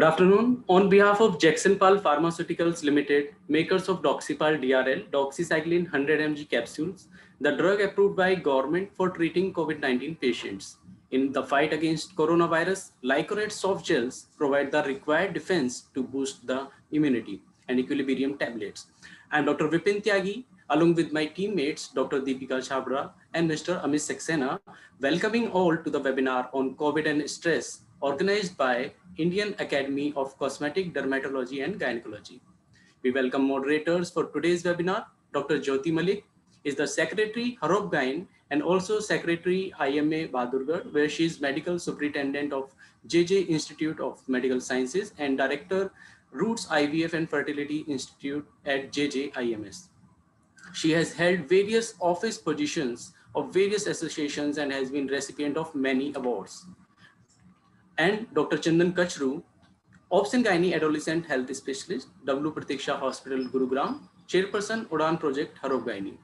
afternoon. On behalf of Jacksonpal Pharmaceuticals Limited, makers of Doxypal DRL, doxycycline 100 mg capsules, the drug approved by government for treating COVID-19 patients. In the fight against coronavirus, Lycorate soft gels provide the required defense to boost the immunity and equilibrium tablets. I am Dr. Vipin Tyagi, along with my teammates, Dr. Deepika Chabra and Mr. Amit Saxena, welcoming all to the webinar on COVID and stress, organized by Indian Academy of Cosmetic Dermatology and Gynecology. We welcome moderators for today's webinar. Dr. Jyoti Malik is the Secretary Harobgyn and also Secretary IMA Bahadurgarh, where she is Medical Superintendent of JJ Institute of Medical Sciences and Director Roots IVF and Fertility Institute at JJ IMS. She has held various office positions of various associations and has been recipient of many awards. And Dr. Chandan Kachru, Obs and Gynae Adolescent Health Specialist, W. Pratiksha Hospital, Gurugram, Chairperson, Udan Project, Harobgyn.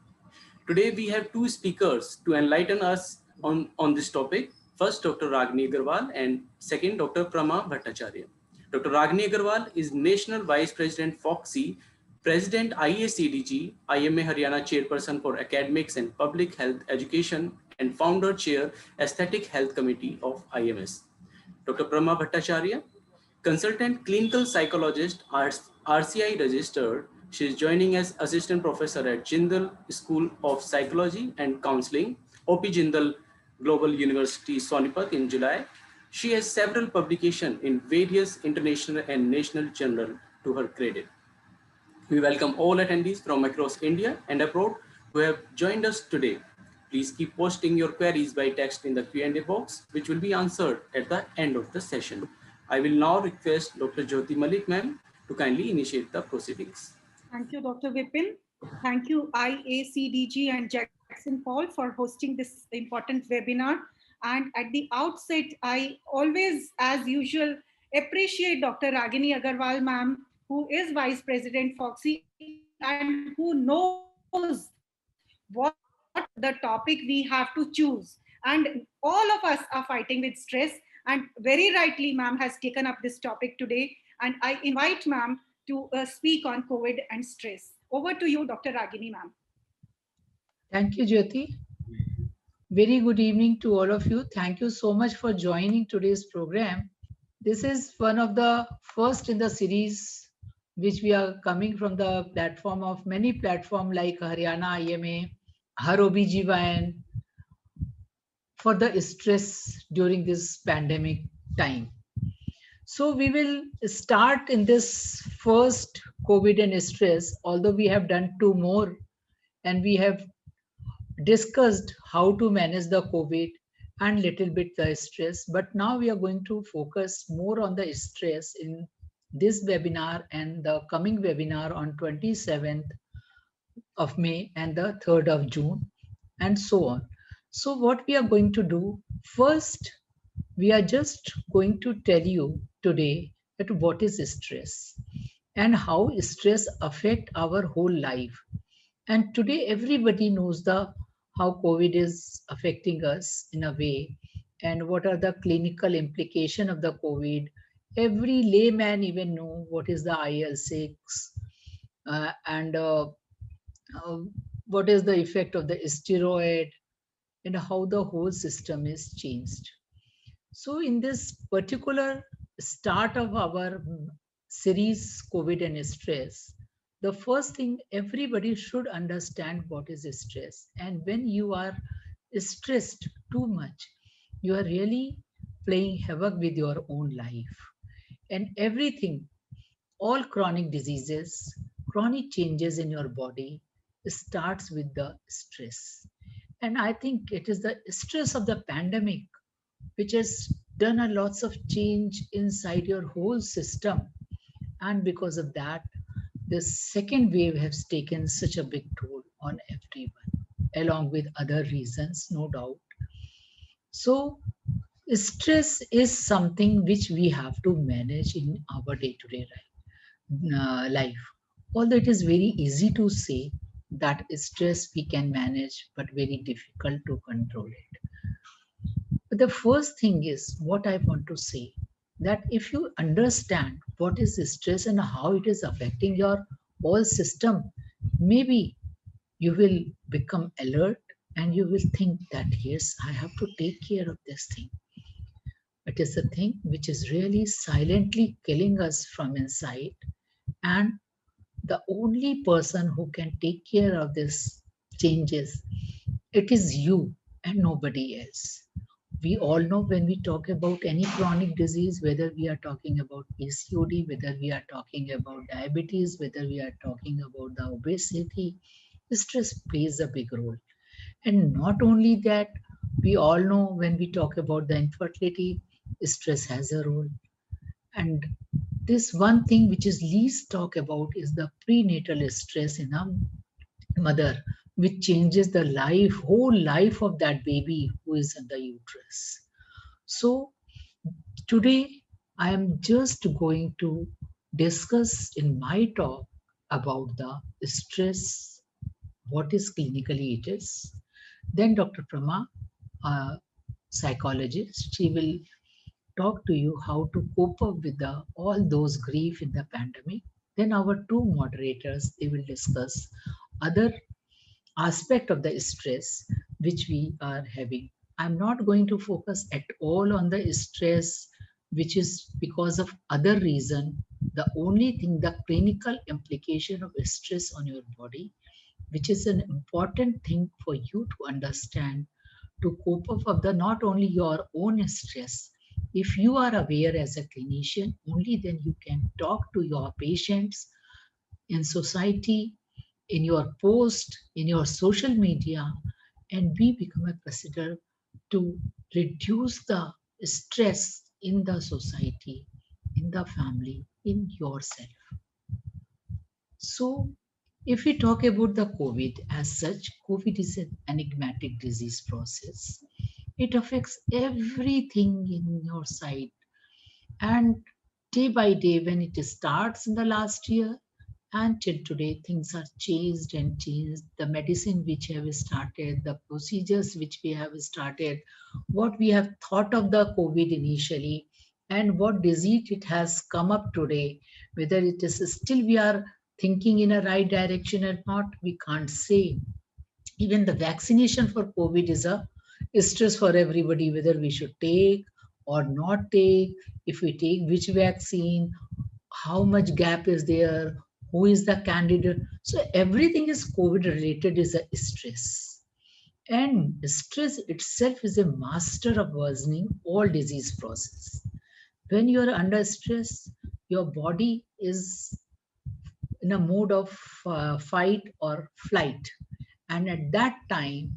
Today we have two speakers to enlighten us on this topic. First, Dr. Ragini Agarwal and second, Dr. Prama Bhattacharya. Dr. Ragini Agarwal is National Vice President FOXI, President IACDG, IMA Haryana Chairperson for Academics and Public Health Education and Founder Chair, Aesthetic Health Committee of IMS. Dr. Prama Bhattacharya, Consultant Clinical Psychologist, RCI registered. She is joining as Assistant Professor at Jindal School of Psychology and Counseling, OP Jindal Global University, Sonipat in July. She has several publications in various international and national journals to her credit. We welcome all attendees from across India and abroad who have joined us today. Please keep posting your queries by text in the Q&A box, which will be answered at the end of the session. I will now request Dr. Jyoti Malik ma'am to kindly initiate the proceedings. Thank you, Dr. Vipin. Thank you, IACDG and Jackson Paul for hosting this important webinar. And at the outset, I always, as usual, appreciate Dr. Ragini Agarwal ma'am, who is Vice President FOXI and who knows what the topic we have to choose. And all of us are fighting with stress. And very rightly, ma'am has taken up this topic today. And I invite ma'am to speak on COVID and stress. Over to you, Dr. Ragini, ma'am. Thank you, Jyoti. Very good evening to all of you. Thank you so much for joining today's program. This is one of the first in the series which we are coming from the platform of many platforms like Haryana IMA, HarOBGYN, for the stress during this pandemic time. So we will start in this first COVID and stress, although we have done two more and we have discussed how to manage the COVID and little bit the stress. But now we are going to focus more on the stress in this webinar and the coming webinar on 27th of May and the 3rd of June and so on. So what we are going to do first, we are just going to tell you today that what is stress and how stress affect our whole life. And today everybody knows how COVID is affecting us in a way and what are the clinical implications of the COVID. Every layman even know what is the IL-6 and what is the effect of the steroid and how the whole system is changed. So in this particular start of our series, COVID and stress, the first thing everybody should understand what is stress. And when you are stressed too much, you are really playing havoc with your own life. And everything, all chronic diseases, chronic changes in your body starts with the stress. And I think it is the stress of the pandemic which has done a lots of change inside your whole system. And because of that, the second wave has taken such a big toll on everyone, along with other reasons, no doubt. So stress is something which we have to manage in our day-to-day life. Although it is very easy to say that stress we can manage, but very difficult to control it. But the first thing is what I want to say that if you understand what is stress and how it is affecting your whole system, maybe you will become alert and you will think that, yes, I have to take care of this thing. It is a thing which is really silently killing us from inside. And the only person who can take care of this changes, it is you and nobody else. We all know when we talk about any chronic disease, whether we are talking about PCOD, whether we are talking about diabetes, whether we are talking about the obesity, stress plays a big role. And not only that, we all know when we talk about the infertility, stress has a role. And this one thing which is least talked about is the prenatal stress in a mother, which changes the whole life of that baby who is in the uterus. So today I am just going to discuss in my talk about the stress, what is clinically it is. Then Dr. Prama, a psychologist, she will talk to you how to cope up with all those grief in the pandemic. Then our two moderators, they will discuss other aspect of the stress which we are having. I'm not going to focus at all on the stress which is because of other reason. The only thing, the clinical implication of stress on your body, which is an important thing for you to understand to cope up of the not only your own stress. If you are aware as a clinician, only then you can talk to your patients in society, in your post, in your social media, and we become a ambassador to reduce the stress in the society, in the family, in yourself. So, if we talk about the COVID as such, COVID is an enigmatic disease process. It affects everything in your side. And day by day, when it starts in the last year, and till today, things are changed and changed. The medicine which have started, the procedures which we have started, what we have thought of the COVID initially, and what disease it has come up today, whether it is still we are thinking in a right direction or not, we can't say. Even the vaccination for COVID is a stress for everybody, whether we should take or not take, if we take which vaccine, how much gap is there, who is the candidate. So everything is COVID related is a stress. And stress itself is a master of worsening all disease process. When you are under stress, your body is in a mode of fight or flight. And at that time,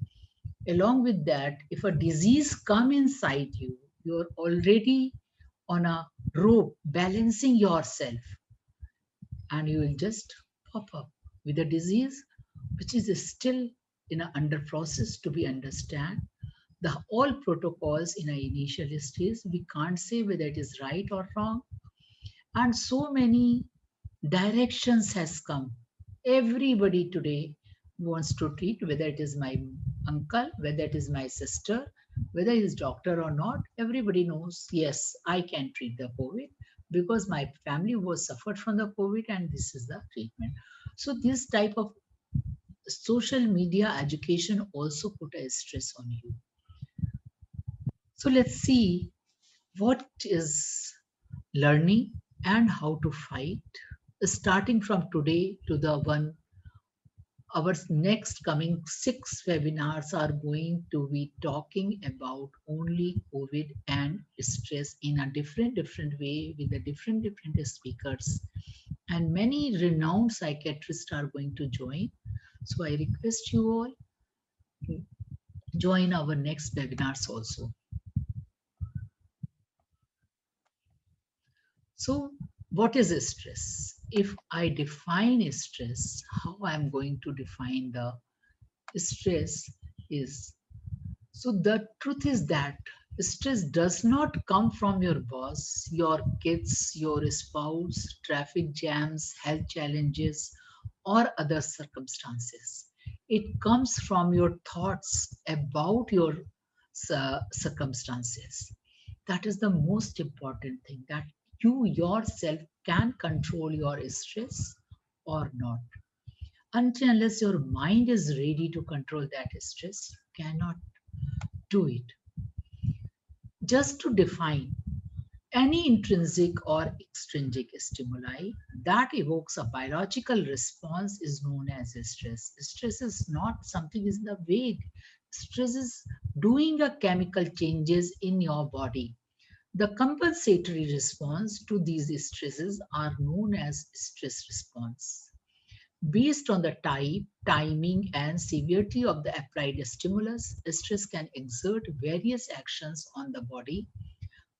along with that, if a disease come inside you, you're already on a rope balancing yourself, and you will just pop up with a disease which is still in an under process to be understand. The all protocols in an initial stage, we can't say whether it is right or wrong. And so many directions has come. Everybody today wants to treat, whether it is my uncle, whether it is my sister, whether he is doctor or not. Everybody knows, yes, I can treat the COVID because my family was suffered from the COVID and this is the treatment. So this type of social media education also put a stress on you. So let's see what is learning and how to fight, starting from today to the one. Our next coming 6 webinars are going to be talking about only COVID and stress in a different way with the different speakers. And many renowned psychiatrists are going to join. So I request you all to join our next webinars also. So what is stress? If I define stress, how I'm going to define the stress is, so the truth is that stress does not come from your boss, your kids, your spouse, traffic jams, health challenges, or other circumstances. It comes from your thoughts about your circumstances. That is the most important thing, that you yourself can control your stress or not. Until unless your mind is ready to control that stress, you cannot do it. Just to define, any intrinsic or extrinsic stimuli that evokes a biological response is known as stress. Stress is not something is in the vague. Stress is doing a chemical changes in your body. The compensatory response to these stresses are known as stress response. Based on the type, timing, and severity of the applied stimulus, stress can exert various actions on the body,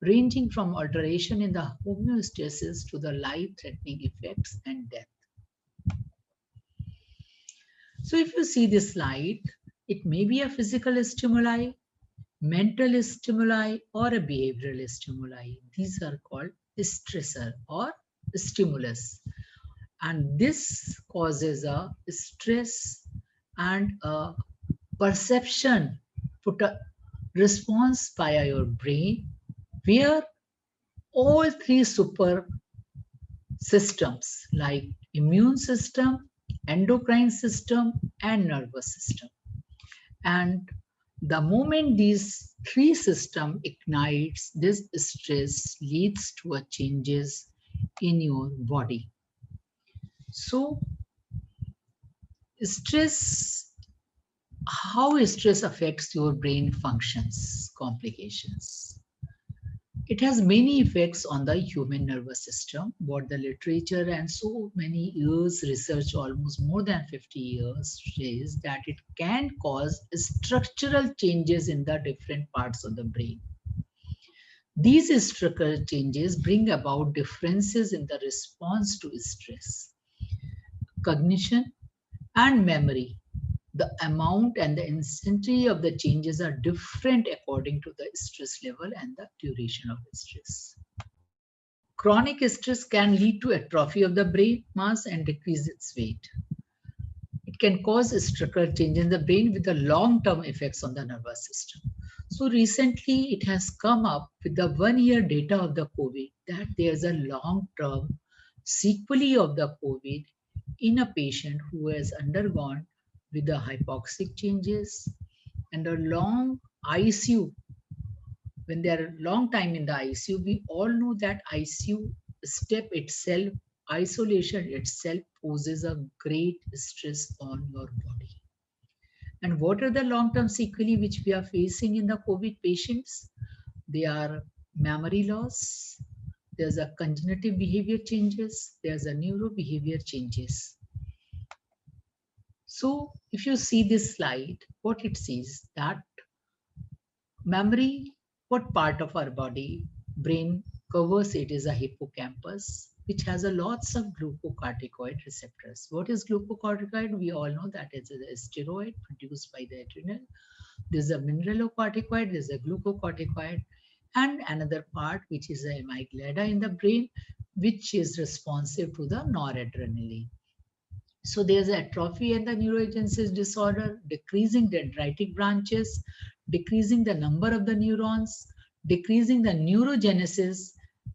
ranging from alteration in the homeostasis to the life-threatening effects and death. So if you see this slide, it may be a physical stimuli, mental stimuli, or a behavioral stimuli. These are called stressor or stimulus. And this causes a stress and a perception, put a response via your brain, where all three super systems like immune system, endocrine system, and nervous system. And the moment these three systems ignites, this stress leads to a changes in your body. So stress, how stress affects your brain functions, complications. It has many effects on the human nervous system. What the literature and so many years research, almost more than 50 years, says that it can cause structural changes in the different parts of the brain. These structural changes bring about differences in the response to stress, cognition, and memory. The amount and the intensity of the changes are different according to the stress level and the duration of the stress. Chronic stress can lead to atrophy of the brain mass and decrease its weight. It can cause structural change in the brain with the long-term effects on the nervous system. So recently it has come up with the 1-year data of the COVID that there's a long-term sequelae of the COVID in a patient who has undergone with the hypoxic changes and a long ICU. When they are long time in the ICU, we all know that ICU step itself, isolation itself poses a great stress on your body. And what are the long-term sequelae which we are facing in the COVID patients? They are memory loss, there's a cognitive behavior changes, there's a neuro behavior changes. So if you see this slide, what it says that memory, what part of our body, brain covers it is a hippocampus, which has a lots of glucocorticoid receptors. What is glucocorticoid? We all know that it's a steroid produced by the adrenal. There's a mineralocorticoid, there's a glucocorticoid, and another part which is a amygdala in the brain, which is responsive to the noradrenaline. So there's atrophy and the neurogenesis disorder, decreasing dendritic branches, decreasing the number of the neurons, decreasing the neurogenesis,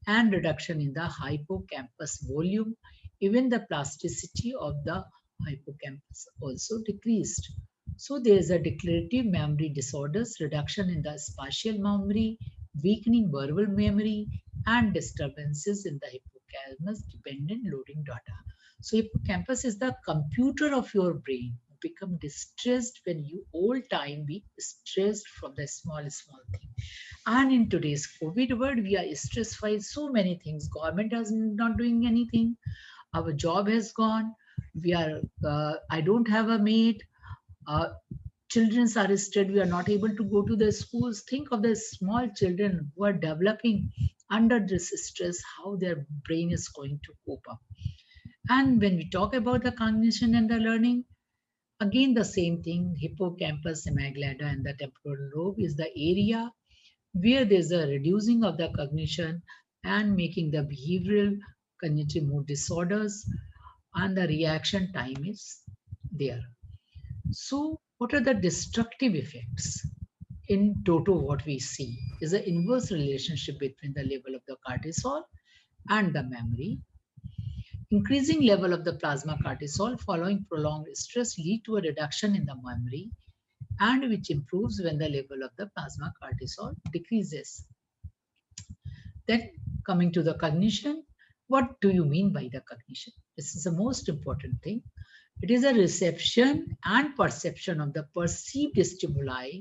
and reduction in the hippocampus volume. Even the plasticity of the hippocampus also decreased. So there's a declarative memory disorders, reduction in the spatial memory, weakening verbal memory, and disturbances in the hippocampus dependent loading data. So hippocampus is the computer of your brain. You become distressed when you all time be stressed from the small thing. And in today's COVID world, we are stressed by so many things. Government is not doing anything. Our job has gone. We are, I don't have a maid. Children are stressed. We are not able to go to the schools. Think of the small children who are developing under this stress, how their brain is going to cope up. And when we talk about the cognition and the learning, again the same thing, hippocampus, amygdala, and the temporal lobe is the area where there's a reducing of the cognition and making the behavioral cognitive mood disorders, and the reaction time is there. So what are the destructive effects? in toto, what we see is an inverse relationship between the level of the cortisol and the memory. Increasing level of the plasma cortisol following prolonged stress lead to a reduction in the memory, and which improves when the level of the plasma cortisol decreases. Then coming to the cognition, what do you mean by the cognition? This is the most important thing. It is a reception and perception of the perceived stimuli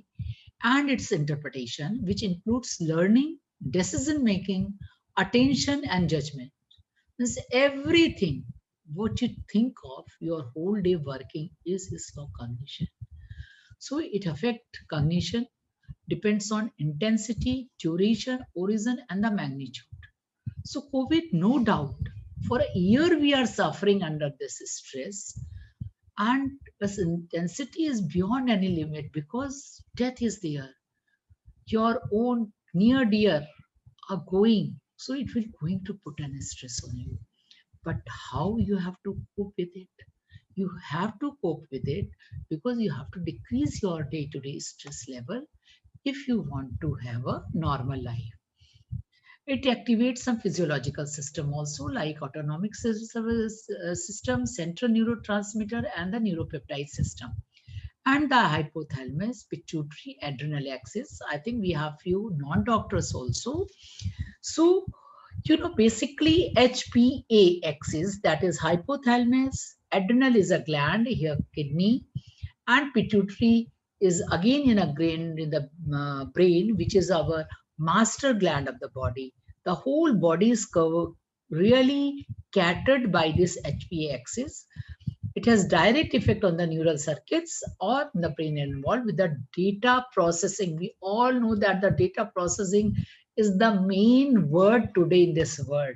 and its interpretation, which includes learning, decision making, attention, and judgment. Means everything what you think of your whole day working is for cognition. So it affects cognition, depends on intensity, duration, origin, and the magnitude. So COVID, no doubt, for a year we are suffering under this stress, and this intensity is beyond any limit because death is there. Your own near dear are going, so it will going to put an stress on you. But how you have to cope with it? You have to cope with it because you have to decrease your day-to-day stress level if you want to have a normal life. It activates some physiological system also like autonomic system, central neurotransmitter, and the neuropeptide system. And the hypothalamus, pituitary, adrenal axis. I think we have few non-doctors also. So, basically HPA axis, that is hypothalamus, adrenal is a gland, here kidney, and pituitary is again in a brain, in the brain, which is our master gland of the body. The whole body is covered, really catered by this HPA axis. It has direct effect on the neural circuits or the brain involved with the data processing. We all know that the data processing is the main word today in this world.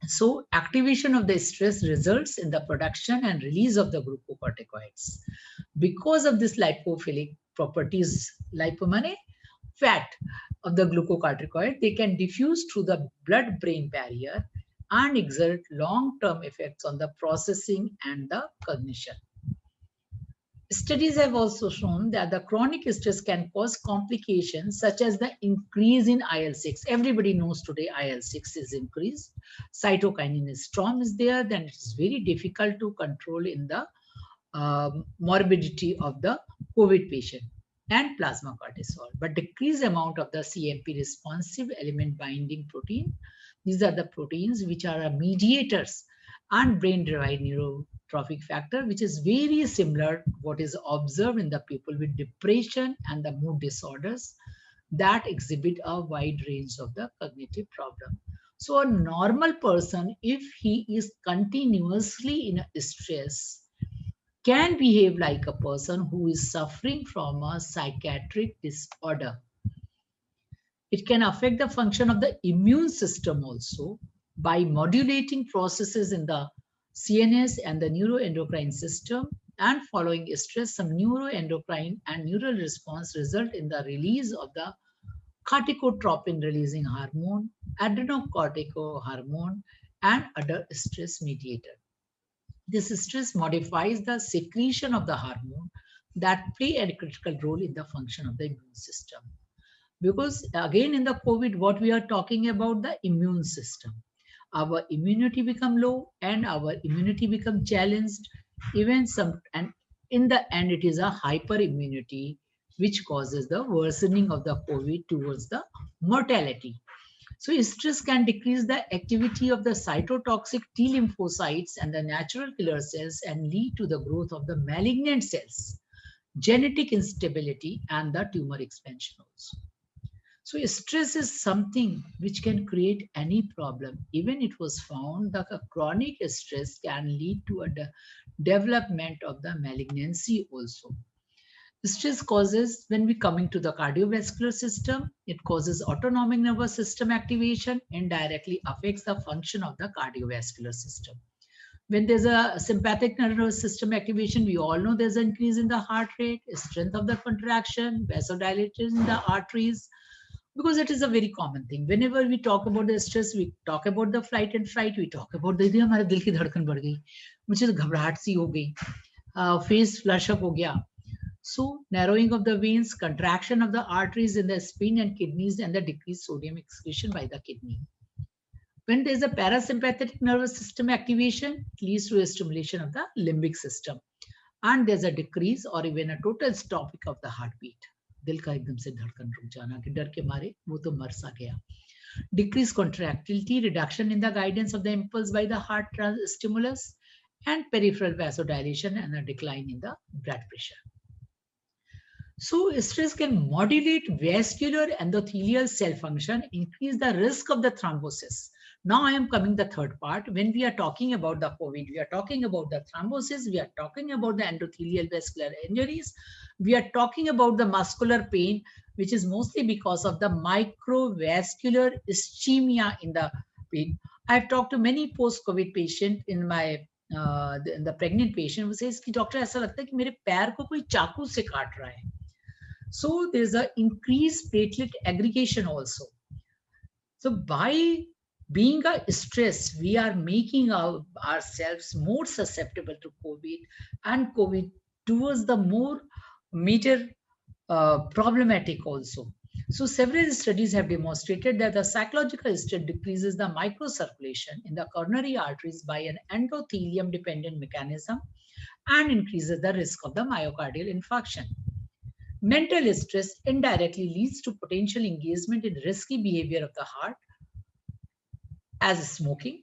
So activation of the stress results in the production and release of the glucocorticoids. Because of this lipophilic properties, lipomane, fat of the glucocorticoid, they can diffuse through the blood-brain barrier and exert long-term effects on the processing and the cognition. Studies have also shown that the chronic stress can cause complications such as the increase in IL-6. Everybody knows today IL-6 is increased. Cytokinin storm is there, then it's very difficult to control in the morbidity of the COVID patient, and plasma cortisol. But decreased amount of the CMP responsive element binding protein. These are the proteins which are mediators and brain-derived neurotrophic factor, which is very similar to what is observed in the people with depression and the mood disorders that exhibit a wide range of the cognitive problem. So a normal person, if he is continuously in a stress, can behave like a person who is suffering from a psychiatric disorder. It can affect the function of the immune system also by modulating processes in the CNS and the neuroendocrine system, and following stress, some neuroendocrine and neural response result in the release of the corticotropin releasing hormone, adrenocortico hormone, and other stress mediator. This stress modifies the secretion of the hormone that play a critical role in the function of the immune system. Because again in the COVID, what we are talking about the immune system. Our immunity become low and our immunity become challenged. Even and in the end, it is a hyperimmunity which causes the worsening of the COVID towards the mortality. So stress can decrease the activity of the cytotoxic T lymphocytes and the natural killer cells and lead to the growth of the malignant cells, genetic instability, and the tumor expansion also. So stress is something which can create any problem. Even it was found that a chronic stress can lead to a development of the malignancy also. Stress causes, when we coming to the cardiovascular system, it causes autonomic nervous system activation and directly affects the function of the cardiovascular system. When there's a sympathetic nervous system activation, we all know there's an increase in the heart rate, strength of the contraction, vasodilation in the arteries, because it is a very common thing. Whenever we talk about the stress, we talk about the flight and fright, we talk about the हमारे दिल की धड़कन बढ़ गई, मुझे घबराहट सी हो गई, फेस फ्लश अप हो गया. So narrowing of the veins, contraction of the arteries in the spleen and kidneys, and the decreased sodium excretion by the kidney. When there is a parasympathetic nervous system activation, it leads to a stimulation of the limbic system. And there's a decrease or even a total stopping of the heartbeat. दिल का एकदम से धड़कन रुक जाना कि डर के मारे वो तो मर सा गया. Decreased contractility, reduction in the guidance of the impulse by the heart stimulus, and peripheral vasodilation and a decline in the blood pressure. So stress can modulate vascular endothelial cell function, increase the risk of the thrombosis. Now I am coming the third part. When we are talking about the COVID, we are talking about the thrombosis, we are talking about the endothelial vascular injuries, we are talking about the muscular pain, which is mostly because of the microvascular ischemia in the pain. I've talked to many post-COVID patients in my the pregnant patient who says कि doctor ऐसा लगता है कि मेरे पैर को कोई चाकू से काट रहा है. So there's an increased platelet aggregation also. So by being a stress, we are making ourselves more susceptible to COVID, and COVID towards the more major problematic also. So several studies have demonstrated that the psychological stress decreases the microcirculation in the coronary arteries by an endothelium dependent mechanism and increases the risk of the myocardial infarction. Mental stress indirectly leads to potential engagement in risky behavior of the heart, as smoking,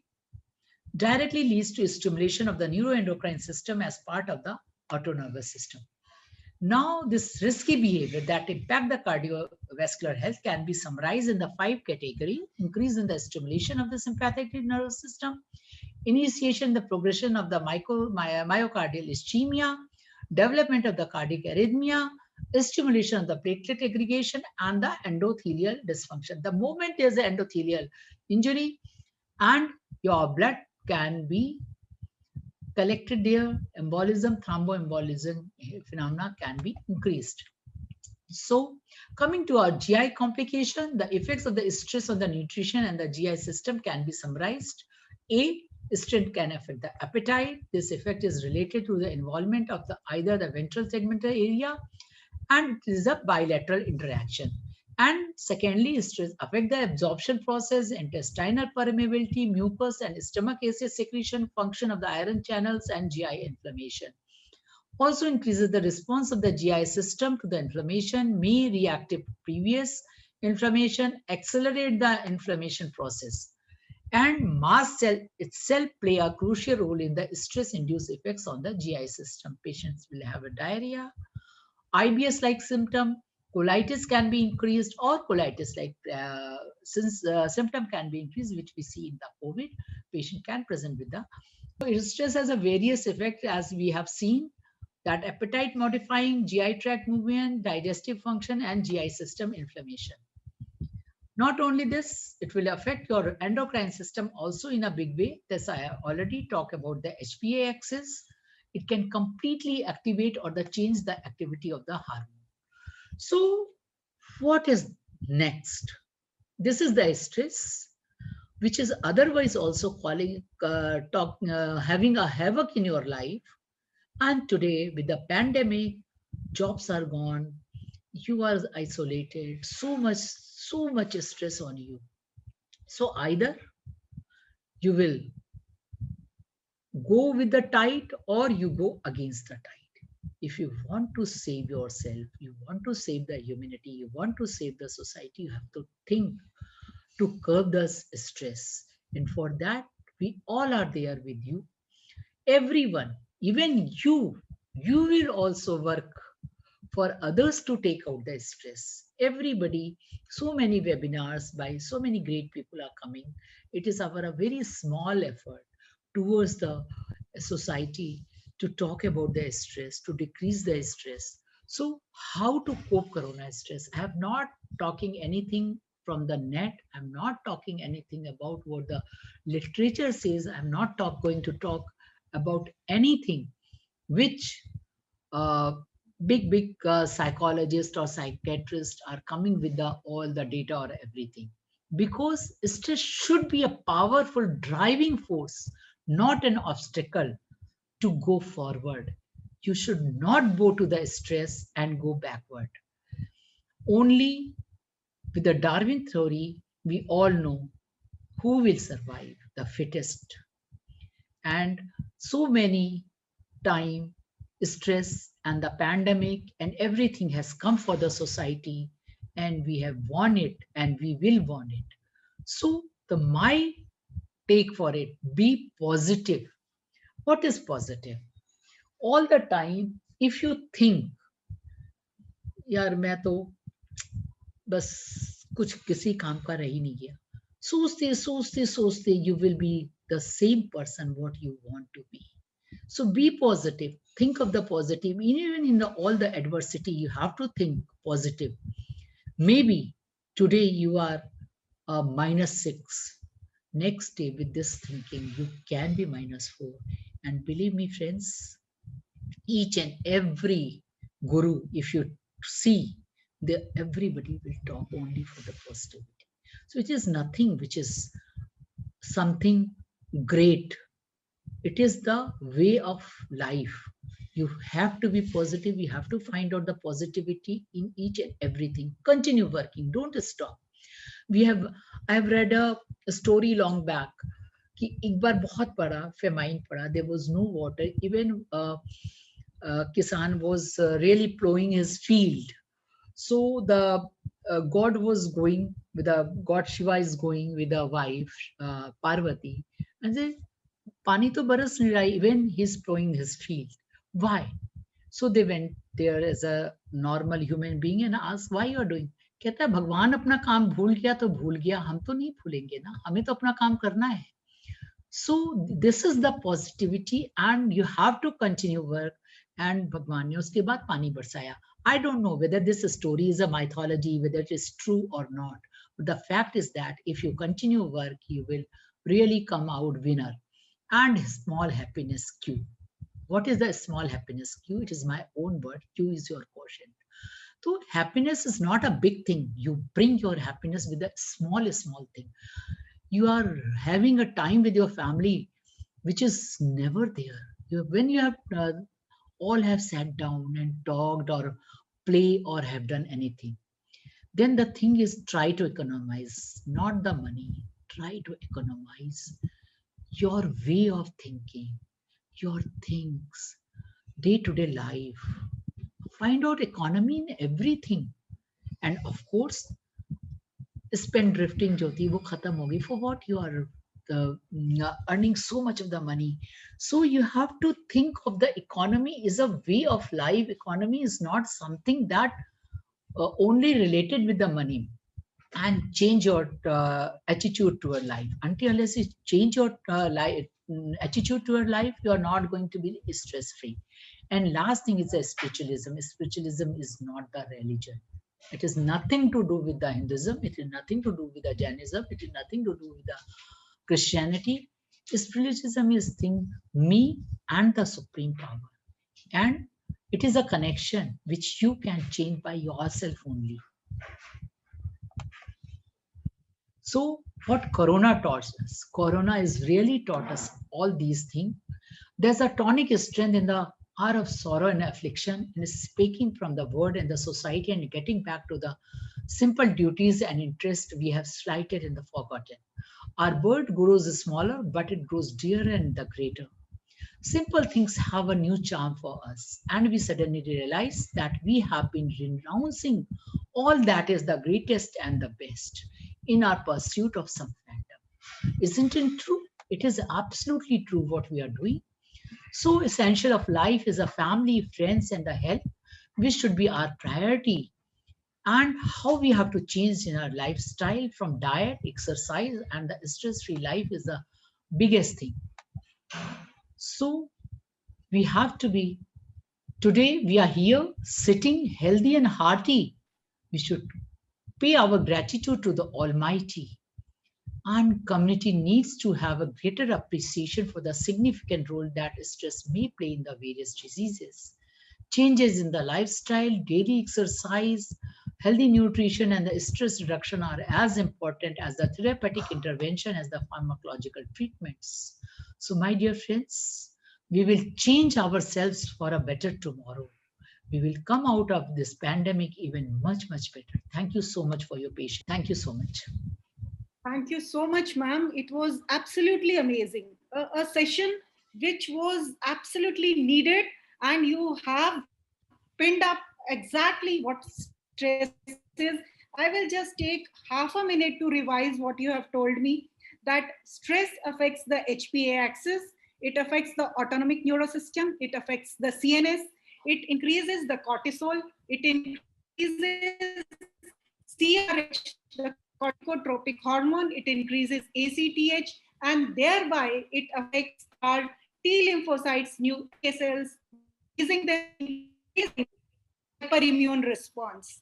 directly leads to stimulation of the neuroendocrine system as part of the autonomic system. Now, this risky behavior that impact the cardiovascular health can be summarized in the 5 categories: increase in the stimulation of the sympathetic nervous system, initiation, the progression of the myocardial ischemia, development of the cardiac arrhythmia, stimulation of the platelet aggregation, and the endothelial dysfunction. The moment there's an endothelial injury and your blood can be collected there, embolism, thromboembolism phenomena can be increased. So coming to our GI complication, the effects of the stress on the nutrition and the GI system can be summarized. A, stress can affect the appetite. This effect is related to the involvement of either the ventral tegmental area, and it is a bilateral interaction. And secondly, stress affect the absorption process, intestinal permeability, mucus and stomach acid secretion, function of the iron channels, and GI inflammation. Also increases the response of the GI system to the inflammation, may react to previous inflammation, accelerate the inflammation process. And mast cell itself play a crucial role in the stress-induced effects on the GI system. Patients will have a diarrhea, IBS-like symptom, colitis can be increased, or colitis-like symptom can be increased, which we see in the COVID. Patient can present with the. So stress has a various effect, as we have seen, that appetite modifying, GI tract movement, digestive function, and GI system inflammation. Not only this, it will affect your endocrine system also in a big way. This I already talked about the HPA axis. It can completely activate or change the activity of the hormone. So what is next? This is the stress, which is otherwise also having a havoc in your life. And today with the pandemic, jobs are gone, you are isolated, so much stress on you. So either you will go with the tide or you go against the tide. If you want to save yourself, you want to save the humanity, you want to save the society, you have to think to curb the stress. And for that, we all are there with you. Everyone, even you will also work for others to take out the stress. Everybody, so many webinars by so many great people are coming. It is our a very small effort towards the society to talk about the stress, to decrease the stress. So how to cope corona stress? I have not talking anything from the net. I'm not talking anything about what the literature says. I'm not going to talk about anything which big psychologists or psychiatrists are coming with all the data or everything. Because stress should be a powerful driving force, not an obstacle to go forward. You should not go to the stress and go backward. Only with the Darwin theory, we all know who will survive, the fittest. And so many time, stress and the pandemic and everything has come for the society, and we have won it and we will won it. So the my take for it, be positive. What is positive? All the time, if you think, यार मैं तो बस कुछ किसी काम का रह ही नहीं गया, सोचते सोचते सोचते you will be the same person what you want to be. So be positive. Think of the positive. Even in all the adversity, you have to think positive. Maybe today you are -6. Next day, with this thinking, you can be -4. And believe me, friends, each and every guru, if you see, everybody will talk only for the positivity. So it is nothing which is something great. It is the way of life. You have to be positive. You have to find out the positivity in each and everything. Continue working. Don't stop. I have read a story long back कि एक बार बहुत बड़ा famine पड़ा. There was no water. Even Kisan was really plowing his field. So the God was going with God Shiva is going with a wife Parvati, and says, "Pani to baras nahi raha, even he's plowing his field. Why?" So they went there as a normal human being and asked, "Why you are doing?" कहता है भगवान अपना काम भूल गया तो भूल गया, हम तो नहीं भूलेंगे ना, हमें तो अपना काम करना है. So this is the positivity, and you have to continue work. And भगवान ने उसके बाद पानी बरसाया. I don't know whether this story is a mythology, whether it is true or not. But the fact is that if you continue work, you will really come out winner. And small happiness Q. What is the small happiness Q? It is my own word. Q is your quotient. So happiness is not a big thing. You bring your happiness with a small thing. You are having a time with your family, which is never there. When you have all have sat down and talked or play or have done anything, then the thing is try to economize, not the money. Try to economize your way of thinking, your things, day-to-day life. Find out economy in everything. And of course, spend drifting, Jyoti, wo khatam hogi. For what you are earning so much of the money. So you have to think of the economy is a way of life. Economy is not something that only related with the money. And change your attitude toward life. Until unless you change your attitude toward life, you are not going to be stress-free. And last thing is spiritualism. Spiritualism is not the religion. It is nothing to do with the Hinduism. It is nothing to do with the Jainism. It is nothing to do with the Christianity. Spiritualism is me and the supreme power. And it is a connection which you can change by yourself only. So what Corona taught us? Corona has really taught us all these things. There's a tonic strength in the hour of sorrow and affliction, and speaking from the word and the society and getting back to the simple duties and interests we have slighted and forgotten. Our bird grows smaller, but it grows dearer and the greater. Simple things have a new charm for us, and we suddenly realize that we have been renouncing all that is the greatest and the best in our pursuit of some fandom. Isn't it true? It is absolutely true what we are doing. So essential of life is a family, friends, and the health, which should be our priority. And how we have to change in our lifestyle from diet, exercise, and the stress-free life is the biggest thing. So we have to be, today we are here sitting healthy and hearty. We should pay our gratitude to the Almighty. And community needs to have a greater appreciation for the significant role that stress may play in the various diseases. Changes in the lifestyle, daily exercise, healthy nutrition, and the stress reduction are as important as the therapeutic intervention as the pharmacological treatments. So my dear friends, We will change ourselves for a better tomorrow. We will come out of this pandemic even much, much better. Thank you so much for your patience. Thank you so much. Thank you so much, ma'am. It was absolutely amazing. A session which was absolutely needed, and you have pinned up exactly what stress is. I will just take half a minute to revise what you have told me, that stress affects the HPA axis, it affects the autonomic neurosystem, it affects the CNS, it increases the cortisol, it increases CRH, the corticotropic hormone, it increases ACTH, and thereby it affects our T lymphocytes, new cells, increasing the hyperimmune response.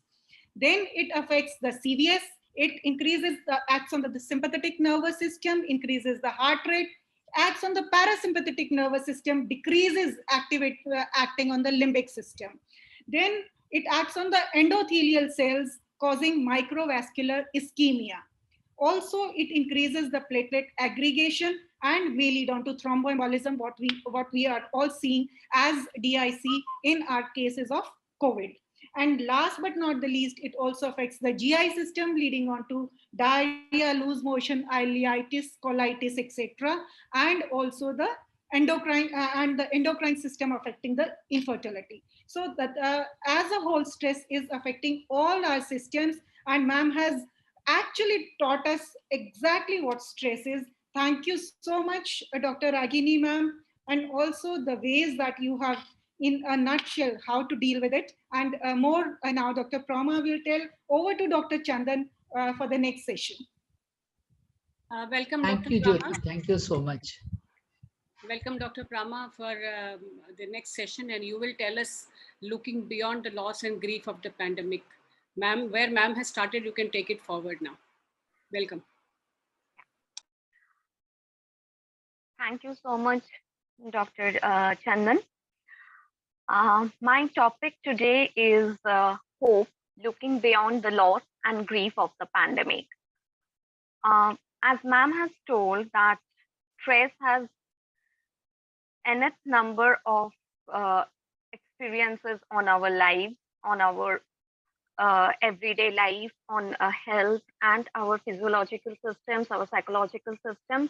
Then it affects the CVS. It increases acts on the sympathetic nervous system, increases the heart rate, acts on the parasympathetic nervous system, decreases acting on the limbic system. Then it acts on the endothelial cells, causing microvascular ischemia. Also, it increases the platelet aggregation and may lead on to thromboembolism, what we are all seeing as DIC in our cases of COVID. And last but not the least, it also affects the GI system, leading on to diarrhea, loose motion, ileitis, colitis, etc. And also the endocrine system affecting the infertility. So that as a whole, stress is affecting all our systems, and ma'am has actually taught us exactly what stress is. Thank you so much, Dr. Ragini ma'am, and also the ways that you have, in a nutshell, how to deal with it. And more now Dr. Prama will tell. Over to Dr. Chandan for the next session. Welcome, Thank Dr. you, Prama. Jyoti. Thank you so much. Welcome, Dr. Prama, for the next session, and you will tell us looking beyond the loss and grief of the pandemic. Ma'am, where ma'am has started, you can take it forward now. Welcome. Thank you so much, Dr. Chandan. My topic today is hope, looking beyond the loss and grief of the pandemic. As ma'am has told, that stress has enough number of experiences on our lives, on our everyday life, on health and our physiological systems, our psychological systems.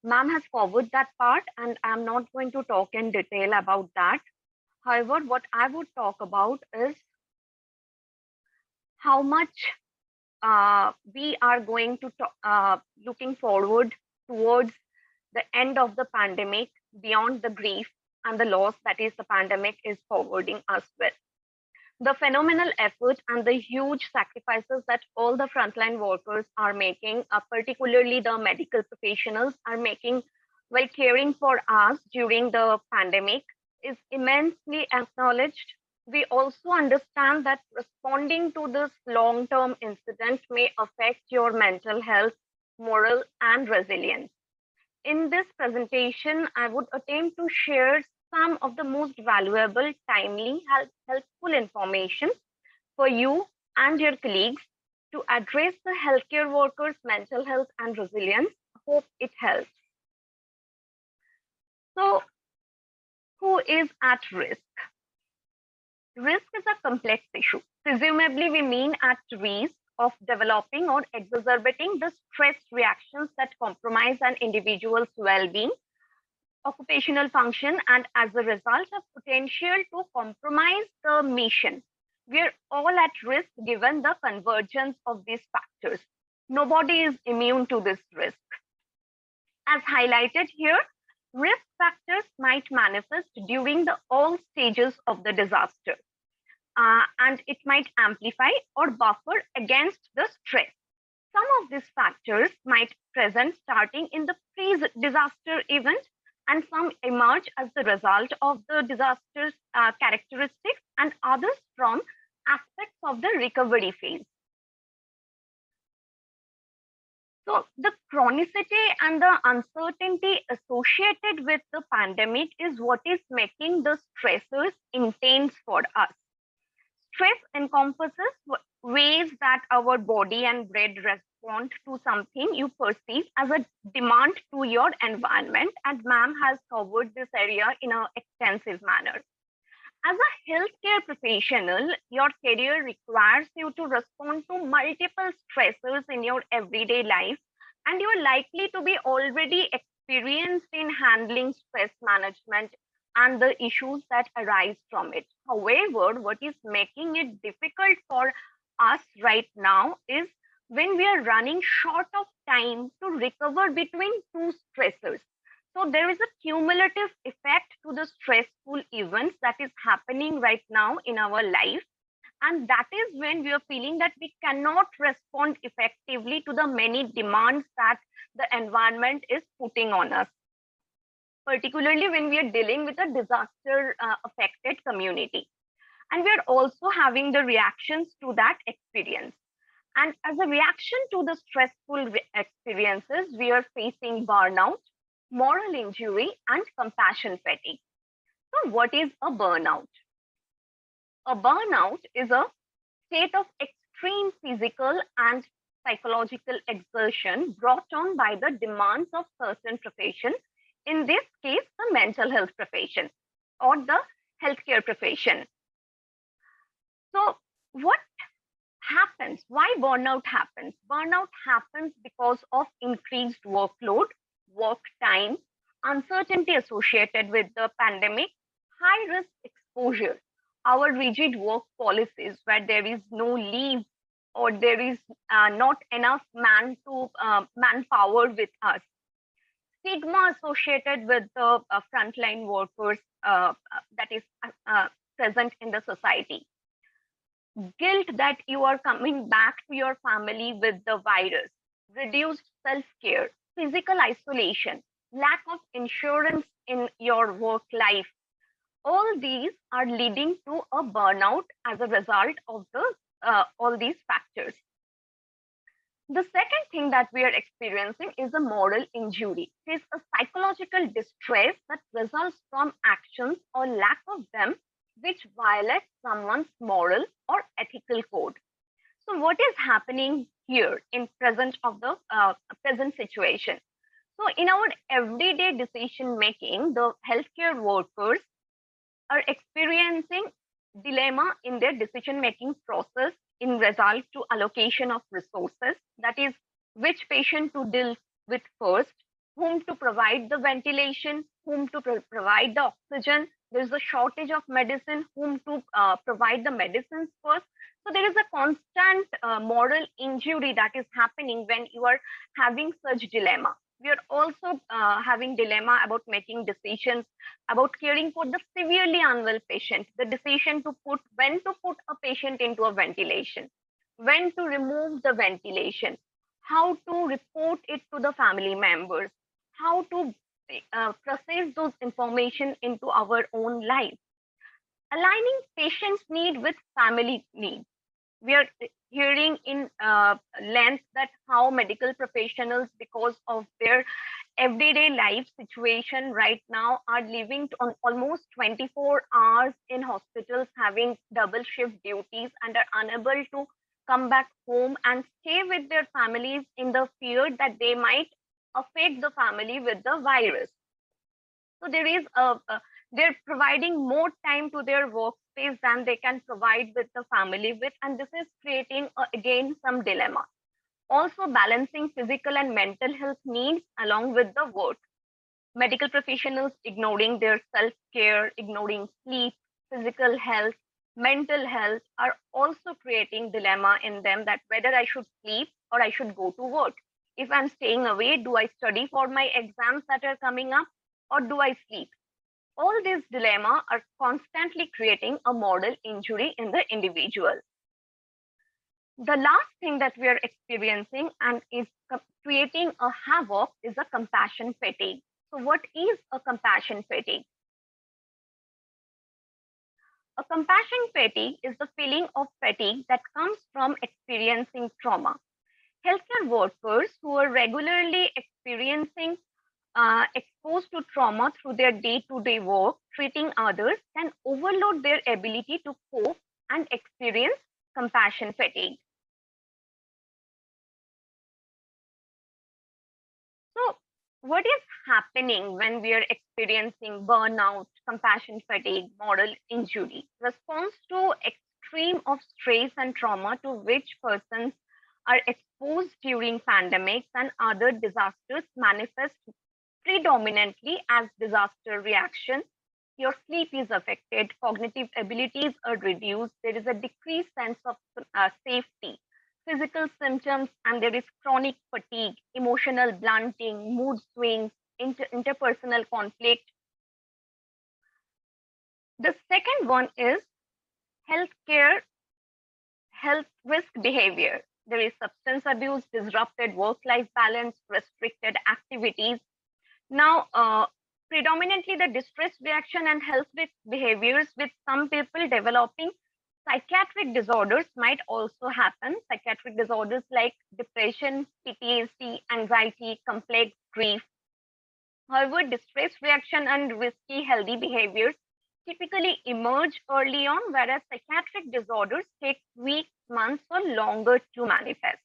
Ma'am has covered that part, and I'm not going to talk in detail about that. However, what I would talk about is how much we are going to looking forward towards the end of the pandemic, beyond the grief and the loss that is the pandemic is forwarding us with. The phenomenal effort and the huge sacrifices that all the frontline workers are making, particularly the medical professionals are making while caring for us during the pandemic, is immensely acknowledged. We also understand that responding to this long-term incident may affect your mental health, moral, and resilience. In this presentation, I would attempt to share some of the most valuable, timely, helpful information for you and your colleagues to address the healthcare workers' mental health and resilience. Hope it helps. So, who is at risk? Risk is a complex issue. Presumably, we mean at risk of developing or exacerbating the stress reactions that compromise an individual's well-being, occupational function, and as a result of potential to compromise the mission. We are all at risk given the convergence of these factors. Nobody is immune to this risk. As highlighted here, risk factors might manifest during all stages of the disaster, and it might amplify or buffer against the stress. Some of these factors might present starting in the pre-disaster event, and some emerge as the result of the disaster's characteristics, and others from aspects of the recovery phase. So the chronicity and the uncertainty associated with the pandemic is what is making the stressors intense for us. Stress encompasses ways that our body and brain respond to something you perceive as a demand to your environment, and ma'am has covered this area in an extensive manner. As a healthcare professional, your career requires you to respond to multiple stressors in your everyday life, and you are likely to be already experienced in handling stress management and the issues that arise from it. However, what is making it difficult for us right now is when we are running short of time to recover between two stressors. So there is a cumulative effect to the stressful events that is happening right now in our life. And that is when we are feeling that we cannot respond effectively to the many demands that the environment is putting on us, particularly when we are dealing with a disaster affected community. And we are also having the reactions to that experience. And as a reaction to the stressful experiences, we are facing burnout, moral injury, and compassion fatigue. So, what is a burnout? A burnout is a state of extreme physical and psychological exertion brought on by the demands of certain profession, in this case, the mental health profession or the healthcare profession. So, what happens? Why burnout happens? Burnout happens because of increased workload, work time, uncertainty associated with the pandemic, high risk exposure, our rigid work policies where there is no leave or there is not enough manpower with us, stigma associated with the frontline workers that is present in the society, guilt that you are coming back to your family with the virus, reduced self-care, physical isolation, lack of insurance in your work life. All these are leading to a burnout as a result of all these factors. The second thing that we are experiencing is a moral injury. It is a psychological distress that results from actions or lack of them which violate someone's moral or ethical code. So what is happening here in present situation? So in our everyday decision making, the healthcare workers are experiencing dilemma in their decision making process in result to allocation of resources, that is, which patient to deal with first, whom to provide the ventilation, whom to provide the oxygen. There's a shortage of medicine, whom to provide the medicines first. So there is a constant moral injury that is happening when you are having such dilemma. We are also having dilemma about making decisions about caring for the severely unwell patient, the decision to put when to put a patient into a ventilation, when to remove the ventilation, how to report it to the family members, how to process those information into our own life, aligning patient's need with family needs. We are hearing in length that how medical professionals, because of their everyday life situation right now, are living on almost 24 hours in hospitals, having double shift duties, and are unable to come back home and stay with their families in the fear that they might affect the family with the virus. So there is they're providing more time to their workspace than they can provide with the family with, and this is creating again some dilemma. Also balancing physical and mental health needs along with the work. Medical professionals ignoring their self-care, ignoring sleep, physical health, mental health are also creating dilemma in them that whether I should sleep or I should go to work. If I'm staying away, do I study for my exams that are coming up or do I sleep? All these dilemma are constantly creating a moral injury in the individual. The last thing that we are experiencing and is creating a havoc is a compassion fatigue. So what is a compassion fatigue? A compassion fatigue is the feeling of fatigue that comes from experiencing trauma. Healthcare workers who are regularly experiencing exposed to trauma through their day-to-day work, treating others, can overload their ability to cope and experience compassion fatigue. So, what is happening when we are experiencing burnout, compassion fatigue, moral injury? Response to extreme of stress and trauma to which persons are exposed during pandemics and other disasters manifest predominantly as disaster reaction. Your sleep is affected, cognitive abilities are reduced, there is a decreased sense of safety, physical symptoms, and there is chronic fatigue, emotional blunting, mood swings, interpersonal conflict. The second one is healthcare, health risk behavior. There is substance abuse, disrupted work-life balance, restricted activities. Now, predominantly the distress reaction and health risk behaviors with some people developing psychiatric disorders might also happen. Psychiatric disorders like depression, PTSD, anxiety, complex grief. However, distress reaction and risky healthy behaviors typically emerge early on, whereas psychiatric disorders take weeks, months, or longer to manifest.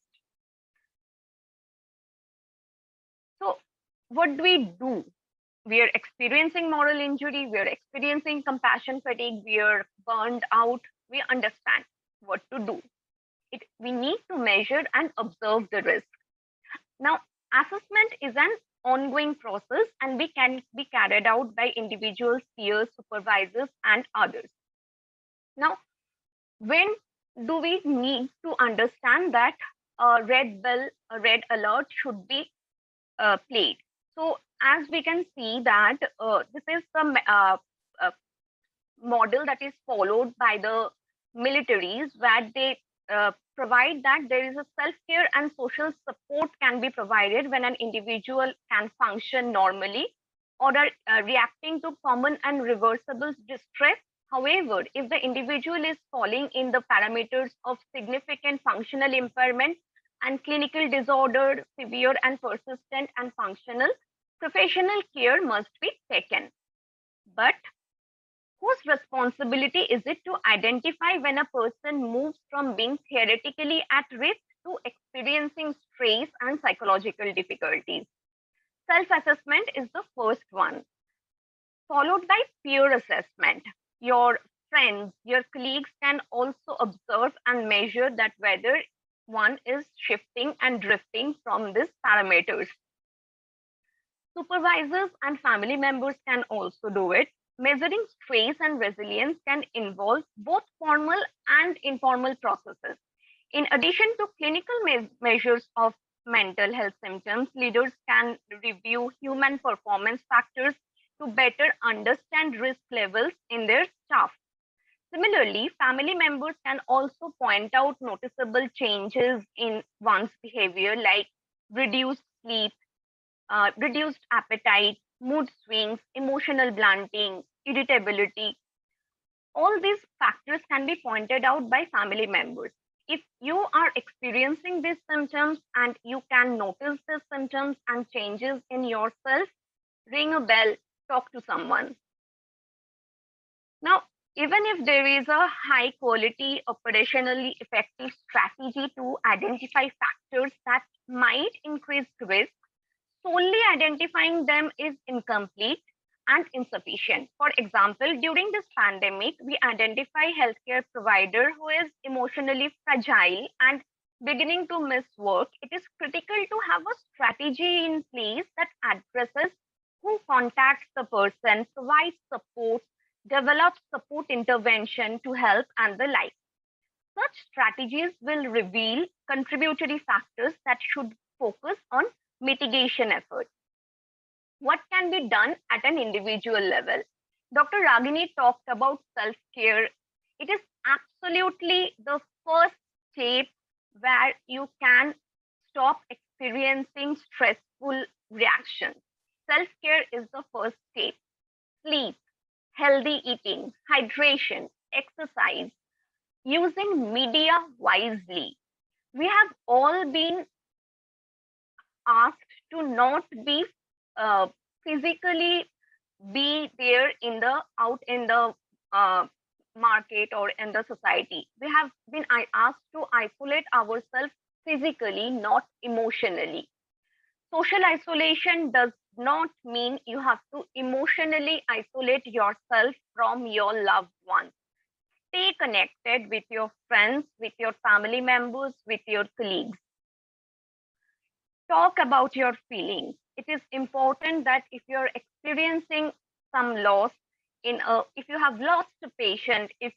So, what do we do? We are experiencing moral injury, we are experiencing compassion fatigue, we are burned out. We understand what to do. We need to measure and observe the risk. Now, assessment is an ongoing process and we can be carried out by individuals, peers, supervisors, and others. Now, when do we need to understand that a red bell, a red alert should be played? So, as we can see that this is the model that is followed by the militaries, where they provide that there is a self-care and social support can be provided when an individual can function normally or are reacting to common and reversible distress. However, if the individual is falling in the parameters of significant functional impairment and clinical disorder, severe and persistent and functional, professional care must be taken. But whose responsibility is it to identify when a person moves from being theoretically at risk to experiencing stress and psychological difficulties? Self-assessment is the first one, followed by peer assessment. Your friends, your colleagues can also observe and measure that whether one is shifting and drifting from these parameters. Supervisors and family members can also do it. Measuring stress and resilience can involve both formal and informal processes. In addition to clinical measures of mental health symptoms, leaders can review human performance factors to better understand risk levels in their staff. Similarly, family members can also point out noticeable changes in one's behavior, like reduced sleep, reduced appetite, mood swings, emotional blunting, irritability. All these factors can be pointed out by family members. If you are experiencing these symptoms and you can notice the symptoms and changes in yourself, ring a bell, talk to someone. Now, even if there is a high quality, operationally effective strategy to identify factors that might increase risk, solely identifying them is incomplete and insufficient. For example, during this pandemic, we identify healthcare provider who is emotionally fragile and beginning to miss work. It is critical to have a strategy in place that addresses who contacts the person, provides support, develops support intervention to help, and the like. Such strategies will reveal contributory factors that should focus on mitigation efforts. What can be done at an individual level? Dr. Ragini talked about self-care. It is absolutely the first step where you can stop experiencing stressful reactions. Self-care is the first step. Sleep, healthy eating, hydration, exercise, using media wisely. We have all been asked to not be physically be there in the out in the market or in the society. We have been asked to isolate ourselves physically, not emotionally. Social isolation does not mean you have to emotionally isolate yourself from your loved ones. Stay connected with your friends, with your family members, with your colleagues. Talk about your feelings. It is important that if you're experiencing some loss if you have lost a patient, if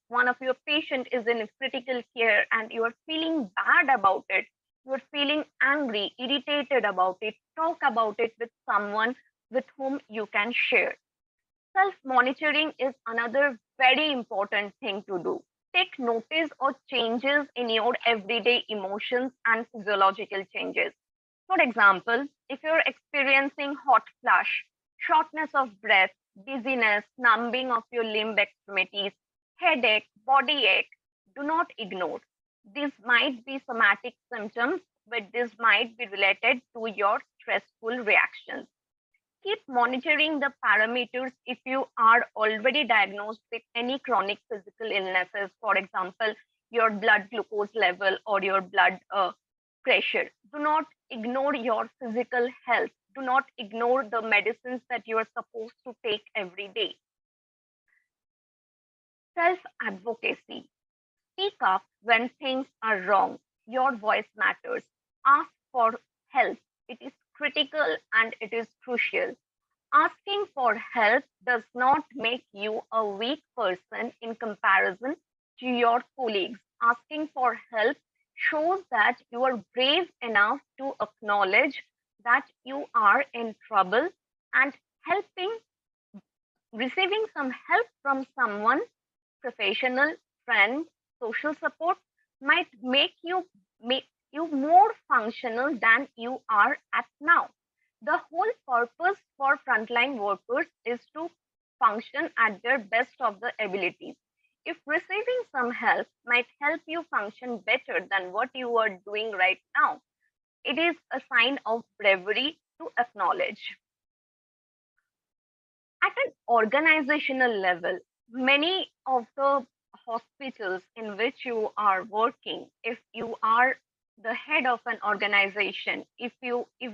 one of your patient is in critical care and you are feeling bad about it, you're feeling angry, irritated about it, talk about it with someone with whom you can share. Self monitoring is another very important thing to do. Take notice of changes in your everyday emotions and physiological changes. For example, if you're experiencing hot flush, shortness of breath, dizziness, numbing of your limb extremities, headache, body ache, do not ignore. These might be somatic symptoms, but this might be related to your stressful reactions. Keep monitoring the parameters if you are already diagnosed with any chronic physical illnesses, for example, your blood glucose level or your blood pressure. Do not ignore your physical health. Do not ignore the medicines that you are supposed to take every day. Self advocacy. Speak up when things are wrong. Your voice matters. Ask for help. It is critical and it is crucial. Asking for help does not make you a weak person in comparison to your colleagues. Asking for help shows that you are brave enough to acknowledge that you are in trouble, and receiving some help from someone, professional, friend, social support might make you more functional than you are at now. The whole purpose for frontline workers is to function at their best of the abilities. If receiving some help might help you function better than what you are doing right now, it is a sign of bravery to acknowledge. At an organizational level, many of the hospitals in which you are working, if you are the head of an organization, if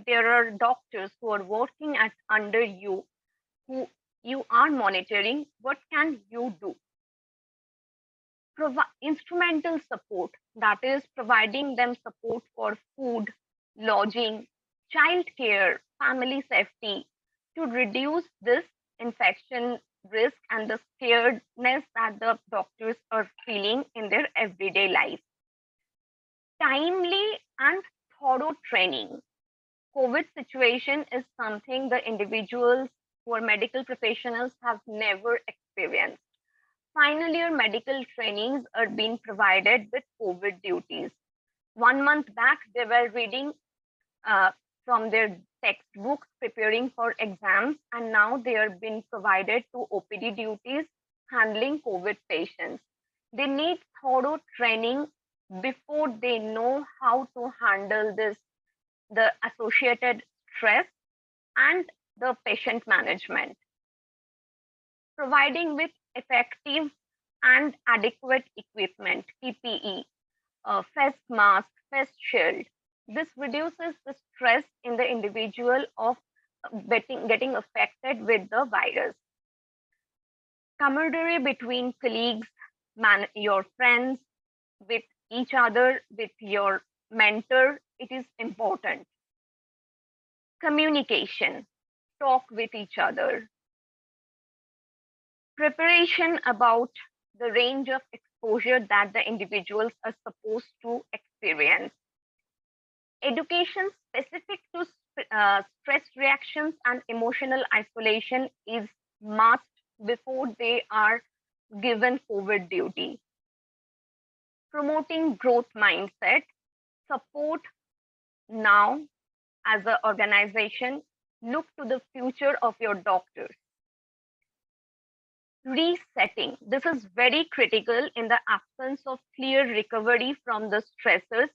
there are doctors who are working at under you, who you are monitoring, what can you do? Provide instrumental support, that is providing them support for food, lodging, child care, family safety, to reduce this infection risk and the scaredness that the doctors are feeling in their everyday life. Timely and thorough training. COVID situation is something the individuals who are medical professionals have never experienced. Final year medical trainings are being provided with COVID duties. 1 month back, they were reading from their textbooks, preparing for exams, and now they are being provided to OPD duties, handling COVID patients. They need thorough training before they know how to handle the associated stress and the patient management. Providing with effective and adequate equipment, PPE, face mask, face shield. This reduces the stress in the individual of getting affected with the virus. Camaraderie between colleagues, your friends, with each other, with your mentor, it is important. Communication, talk with each other. Preparation about the range of exposure that the individuals are supposed to experience. Education specific to stress reactions and emotional isolation is must before they are given COVID duty. Promoting growth mindset, support now as an organization, look to the future of your doctors. Resetting, this is very critical in the absence of clear recovery from the stressors.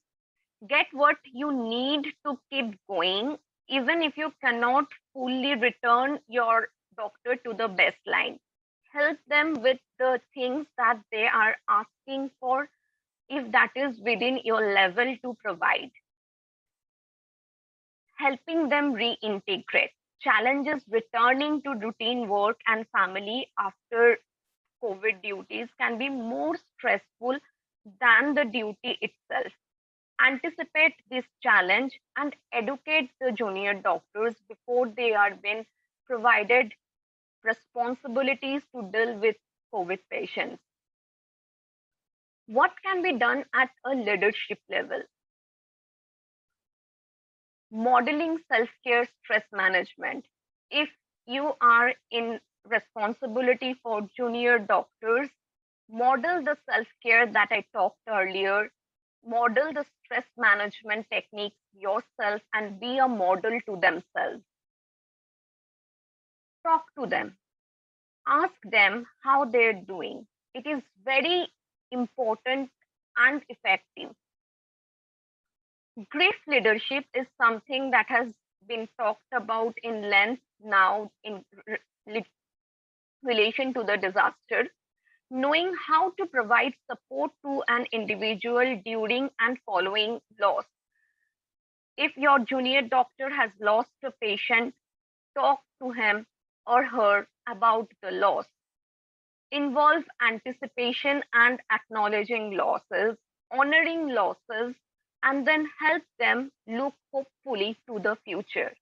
Get what you need to keep going, even if you cannot fully return your doctor to the baseline. help them with the things that they are asking for, if that is within your level to provide. Helping them reintegrate. Challenges returning to routine work and family after COVID duties can be more stressful than the duty itself. Anticipate this challenge and educate the junior doctors before they are being provided responsibilities to deal with COVID patients. What can be done at a leadership level? Modeling self-care stress management. If you are in responsibility for junior doctors, model the self-care that I talked earlier, model the stress management techniques yourself and be a model to themselves. Talk to them. Ask them how they're doing. It is very important and effective. Grief leadership is something that has been talked about in length now in relation to the disaster. Knowing how to provide support to an individual during and following loss. If your junior doctor has lost a patient, talk to him or her about the loss. Involve anticipation and acknowledging losses, honoring losses, and then help them look hopefully to the future.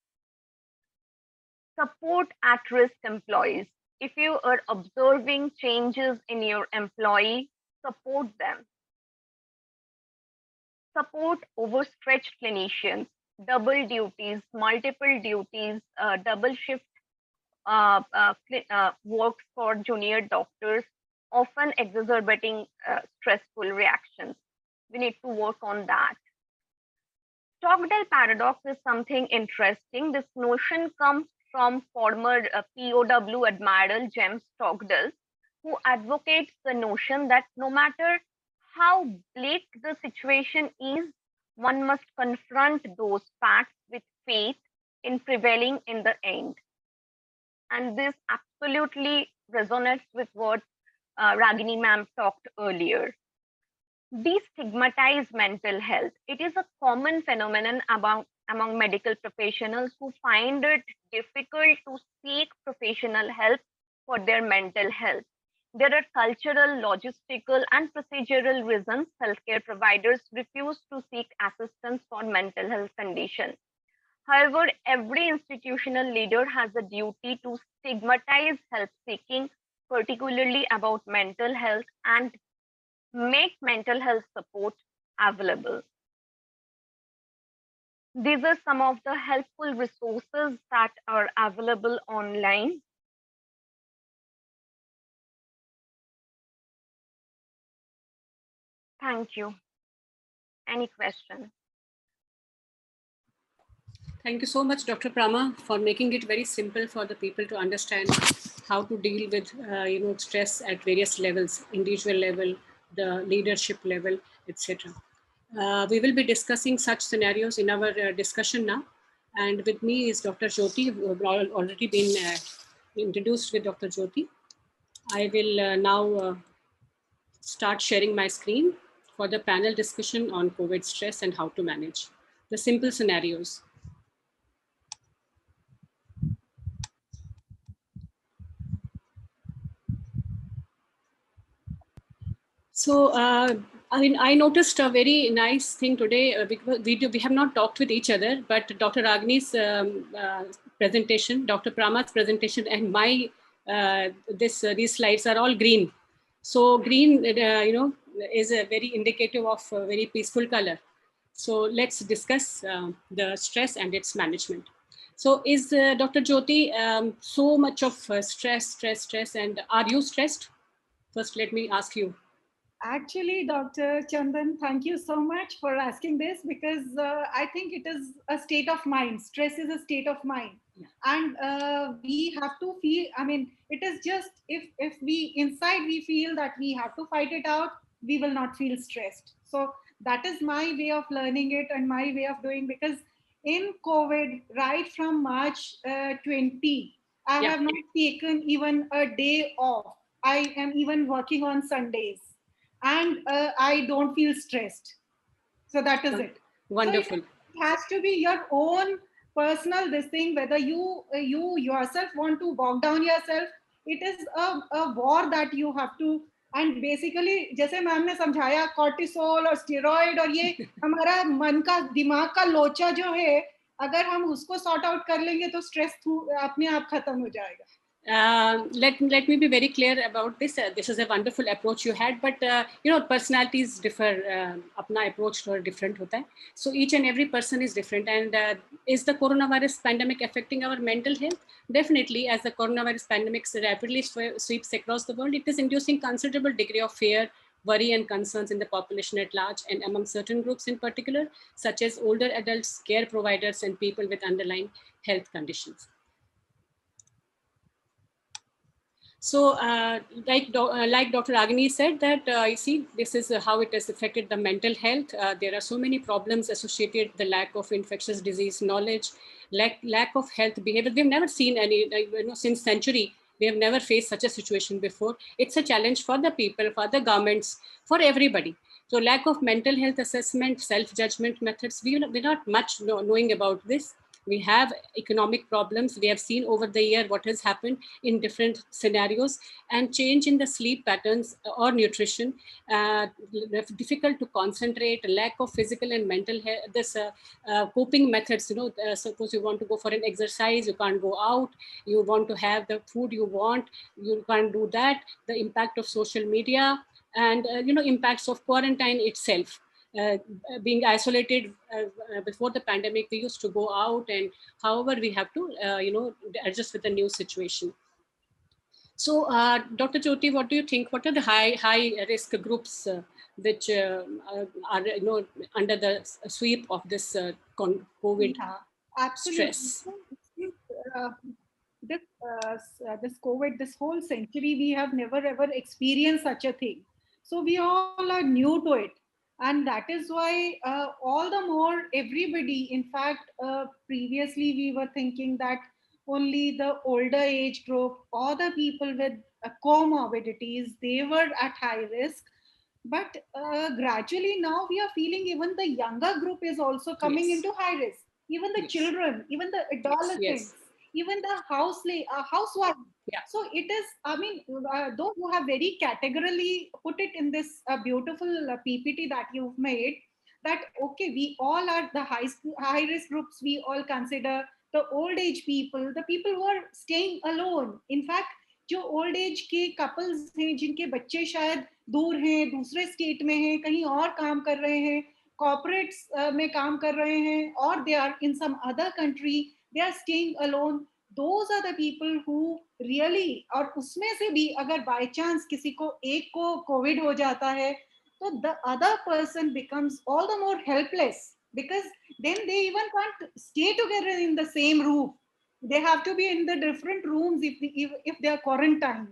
Support at-risk employees. If you are observing changes in your employee, support them. Support overstretched clinicians, double duties, multiple duties, double shift works for junior doctors, often exacerbating stressful reactions. We need to work on that. Stockdale paradox is something interesting. This notion comes from former POW Admiral James Stockdale, who advocates the notion that no matter how bleak the situation is, one must confront those facts with faith in prevailing in the end. And this absolutely resonates with what Ragini ma'am talked earlier. Destigmatize mental health. It is a common phenomenon among medical professionals who find it difficult to seek professional help for their mental health. There are cultural, logistical, and procedural reasons healthcare providers refuse to seek assistance for mental health conditions. However, every institutional leader has a duty to stigmatize help seeking, particularly about mental health, and make mental health support available. These are some of the helpful resources that are available online. Thank you. Any questions? Thank you so much, Dr. Prama, for making it very simple for the people to understand how to deal with stress at various levels, individual level, the leadership level, etc. We will be discussing such scenarios in our discussion now. And with me is Dr. Jyoti, who have already been introduced with Dr. Jyoti. I will now start sharing my screen for the panel discussion on COVID stress and how to manage the simple scenarios. So, I noticed a very nice thing today because we have not talked with each other, but Dr. Ragini's presentation, Dr. Prama's presentation, and my these slides are all green. So green, is a very indicative of a very peaceful color. So let's discuss the stress and its management. So is Dr. Jyoti so much of stress, and are you stressed? First, let me ask you. Actually, Dr. Chandan, thank you so much for asking this, because I think it is a state of mind. Stress is a state of mind. Yeah. And we have to feel, it is just, if we inside we feel that we have to fight it out, we will not feel stressed. So that is my way of learning it and my way of doing, because in COVID, right from March 20, I have not taken even a day off. I am even working on Sundays, and I don't feel stressed. So that is it. Wonderful. So it has to be your own personal this thing, whether you yourself want to walk down yourself. It is a war that you have to. And basically जैसे ma'am ने समझाया, cortisol और steroid और ये हमारा मन का दिमाग का लोचा जो है, अगर हम उसको sort out कर लेंगे तो stress अपने आप खत्म हो जाएगा. Let me be very clear about this. This is a wonderful approach you had, but personalities differ. Apna approach to different hota hai. So each and every person is different. And is the coronavirus pandemic affecting our mental health? Definitely, as the coronavirus pandemic rapidly sweeps across the world, it is inducing considerable degree of fear, worry, and concerns in the population at large, and among certain groups in particular, such as older adults, care providers, and people with underlying health conditions. So like Dr. Agni said that, you see, this is how it has affected the mental health. There are so many problems associated, the lack of infectious disease knowledge, lack of health behavior. We've never seen any, since century, we have never faced such a situation before. It's a challenge for the people, for the governments, for everybody. So lack of mental health assessment, self-judgment methods, we're not much knowing about this. We have economic problems. We have seen over the year what has happened in different scenarios, and change in the sleep patterns or nutrition, difficult to concentrate, lack of physical and mental health, coping methods. Suppose you want to go for an exercise, you can't go out. You want to have the food you want, you can't do that. The impact of social media, and impacts of quarantine itself. Being isolated before the pandemic, we used to go out, and however we have to adjust with the new situation. So Dr. Jyoti, what do you think? What are the high risk groups which are under the sweep of this COVID stress? This COVID, this whole century, we have never ever experienced such a thing. So we all are new to it. And that is why all the more everybody, in fact, previously we were thinking that only the older age group or the people with comorbidities, they were at high risk. But gradually now we are feeling even the younger group is also coming Yes. into high risk. Even the Yes. children, even the adolescents, Yes. even the housewives. Yeah. So it is, I mean, those who have very categorically put it in this beautiful PPT that you've made, that, okay, we all are the high risk groups, we all consider the old age people, the people who are staying alone. In fact, जो old age के couples हैं जिनके बच्चे शायद दूर हैं, दूसरे state में हैं, कहीं और काम कर रहे हैं, कॉर्पोरेट्स में काम कर रहे हैं, और they are in some other country, they are staying alone. Those are the people who really, और उसमें से भी अगर बाय चांस किसी को एक को कोविड हो जाता है, तो the other person becomes all the more helpless, because then they even can't stay together in the same roof. They have to be in the different rooms if they are quarantined.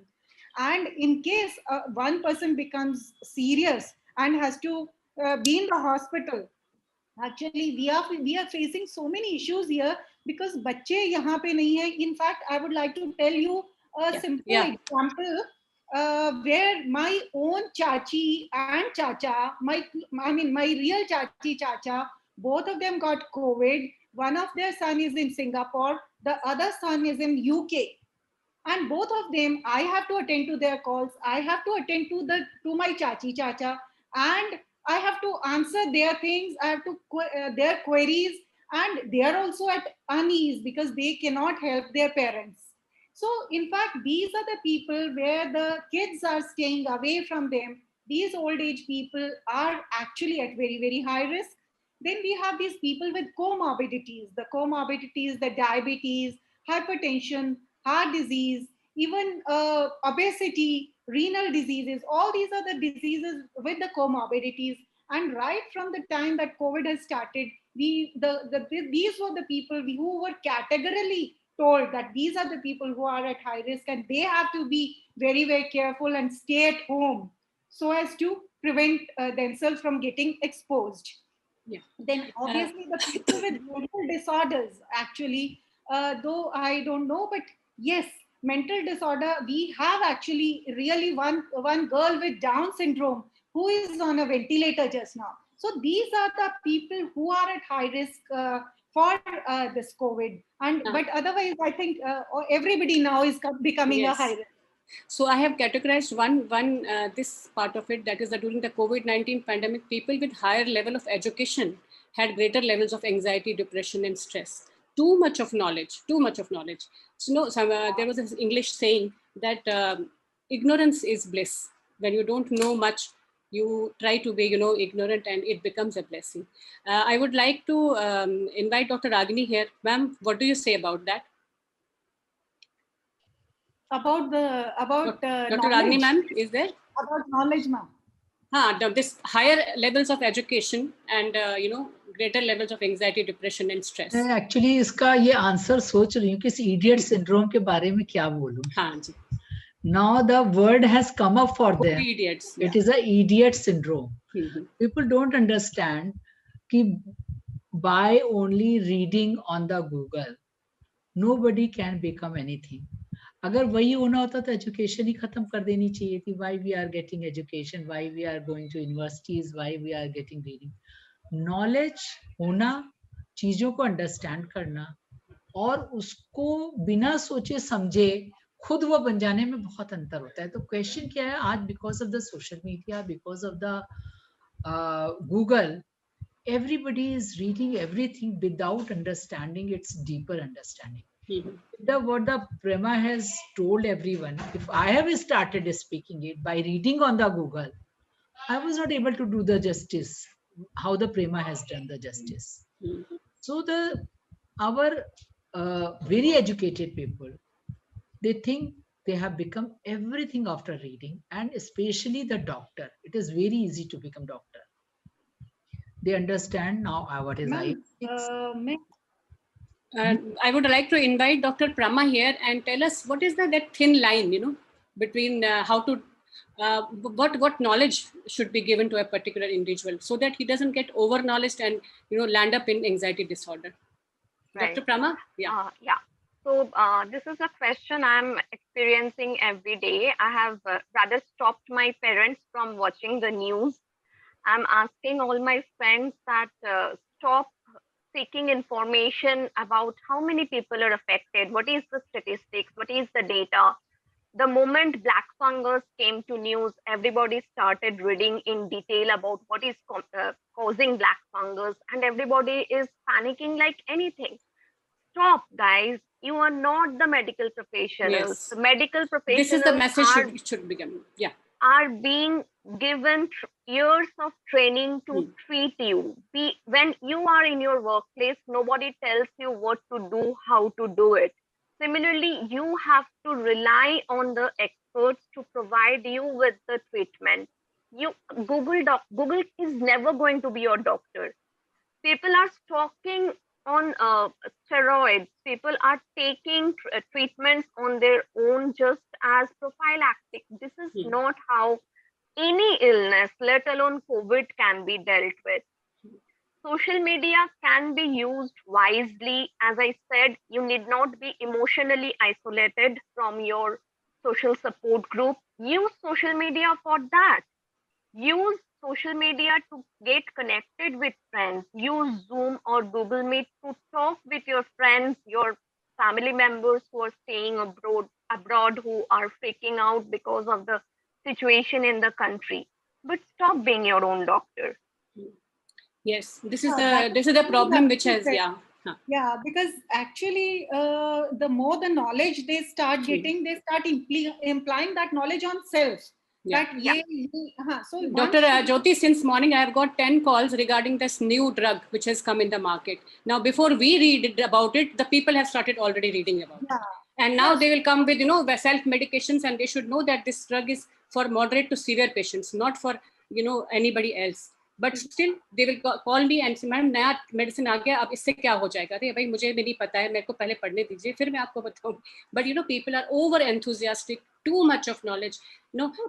And in case one person becomes serious and has to be in the hospital, actually we are facing so many issues here because बच्चे यहाँ पे नहीं है. In fact, I would like to tell you a simple example where my own chachi and chacha, my real chachi chacha, both of them got COVID. One of their son is in Singapore, the other son is in UK, and both of them, I have to attend to their calls. I have to attend to my chachi chacha, and I have to answer their things. I have to their queries, and they are also at unease because they cannot help their parents. So in fact, these are the people where the kids are staying away from them. These old age people are actually at very, very high risk. Then we have these people with comorbidities, the diabetes, hypertension, heart disease, even obesity, renal diseases. All these are the diseases with the comorbidities. And right from the time that COVID has started, these were the people who were categorically told that these are the people who are at high risk, and they have to be very, very careful and stay at home so as to prevent themselves from getting exposed. Yeah. Then obviously the people with mental disorders, actually, though I don't know, but yes, mental disorder, we have actually really one girl with Down syndrome who is on a ventilator just now. So these are the people who are at high risk for this COVID. And but otherwise, I think everybody now is becoming a high risk. So I have categorized this part of it, that is that during the COVID-19 pandemic, people with higher level of education had greater levels of anxiety, depression, and stress. Too much of knowledge. So there was this English saying that ignorance is bliss. When you don't know much, you try to be, ignorant, and it becomes a blessing. I would like to invite Dr. Ragini here. Ma'am, what do you say about that? About Dr. Ragini, ma'am, is there? About knowledge, ma'am. This higher levels of education and greater levels of anxiety, depression, and stress. Actually, इसका ये answer सोच रही हूँ कि इस idiot syndrome के बारे में क्या बोलूँ. हाँ जी. Now the word has come up for them. Idiots. It is a idiot syndrome. People don't understand कि by only reading on the Google, nobody can become anything. अगर वही होना होता तो एजुकेशन ही खत्म कर देनी चाहिए थी. Why we are getting education, why we are going to universities, why we are getting reading. Knowledge होना, चीजों को अंडरस्टैंड करना और उसको बिना सोचे समझे खुद वो बन जाने में बहुत अंतर होता है. तो क्वेश्चन क्या है आज, because of the social media, because of the Google, everybody is reading everything without understanding its deeper understanding. What the Prema has told everyone, if I have started speaking it by reading on the Google, I was not able to do the justice how the Prema has done the justice. So our very educated people, they think they have become everything after reading, and especially the doctor. It is very easy to become doctor. They understand now what is I would like to invite Dr. Prama here and tell us what is that thin line, between how to, what knowledge should be given to a particular individual so that he doesn't get over knowledge and, land up in anxiety disorder. Right. Dr. Prama? Yeah. So this is a question I'm experiencing every day. I have rather stopped my parents from watching the news. I'm asking all my friends that stop seeking information about how many people are affected, what is the statistics, what is the data. The moment black fungus came to news, everybody started reading in detail about what is causing black fungus, and everybody is panicking like anything. Stop, guys. You are not the medical professionals. Yes. The medical professionals. This is the message should begin. Yeah. Are being given years of training to treat you. When you are in your workplace, nobody tells you what to do, how to do it. Similarly, you have to rely on the experts to provide you with the treatment. Google is never going to be your doctor. People are stalking on steroids. People are taking treatments on their own just as prophylactic. This is not how any illness, let alone COVID, can be dealt with. Social media can be used wisely. As I said, you need not be emotionally isolated from your social support group. Use social media for that. Use social media to get connected with friends. Use Zoom or Google Meet to talk with your friends, your family members who are staying abroad, who are freaking out because of the situation in the country. But stop being your own doctor. Yes, this is the problem which has Yeah, because actually, the more the knowledge they start getting, they start implying that knowledge on self. Yeah. So Dr. Jyoti, since morning I have got 10 calls regarding this new drug which has come in the market. Now, before we read about it, the people have started already reading about it. And now they will come with, self-medications, and they should know that this drug is for moderate to severe patients, not for, anybody else. But still, they will call me and say, "Madam, नया medicine आ गया, अब इससे क्या हो जाएगा?" अरे भाई, मुझे भी नहीं पता है, मेरे को पहले पढ़ने दीजिए, फिर मैं आपको बताऊँ. But people are over enthusiastic, too much of knowledge.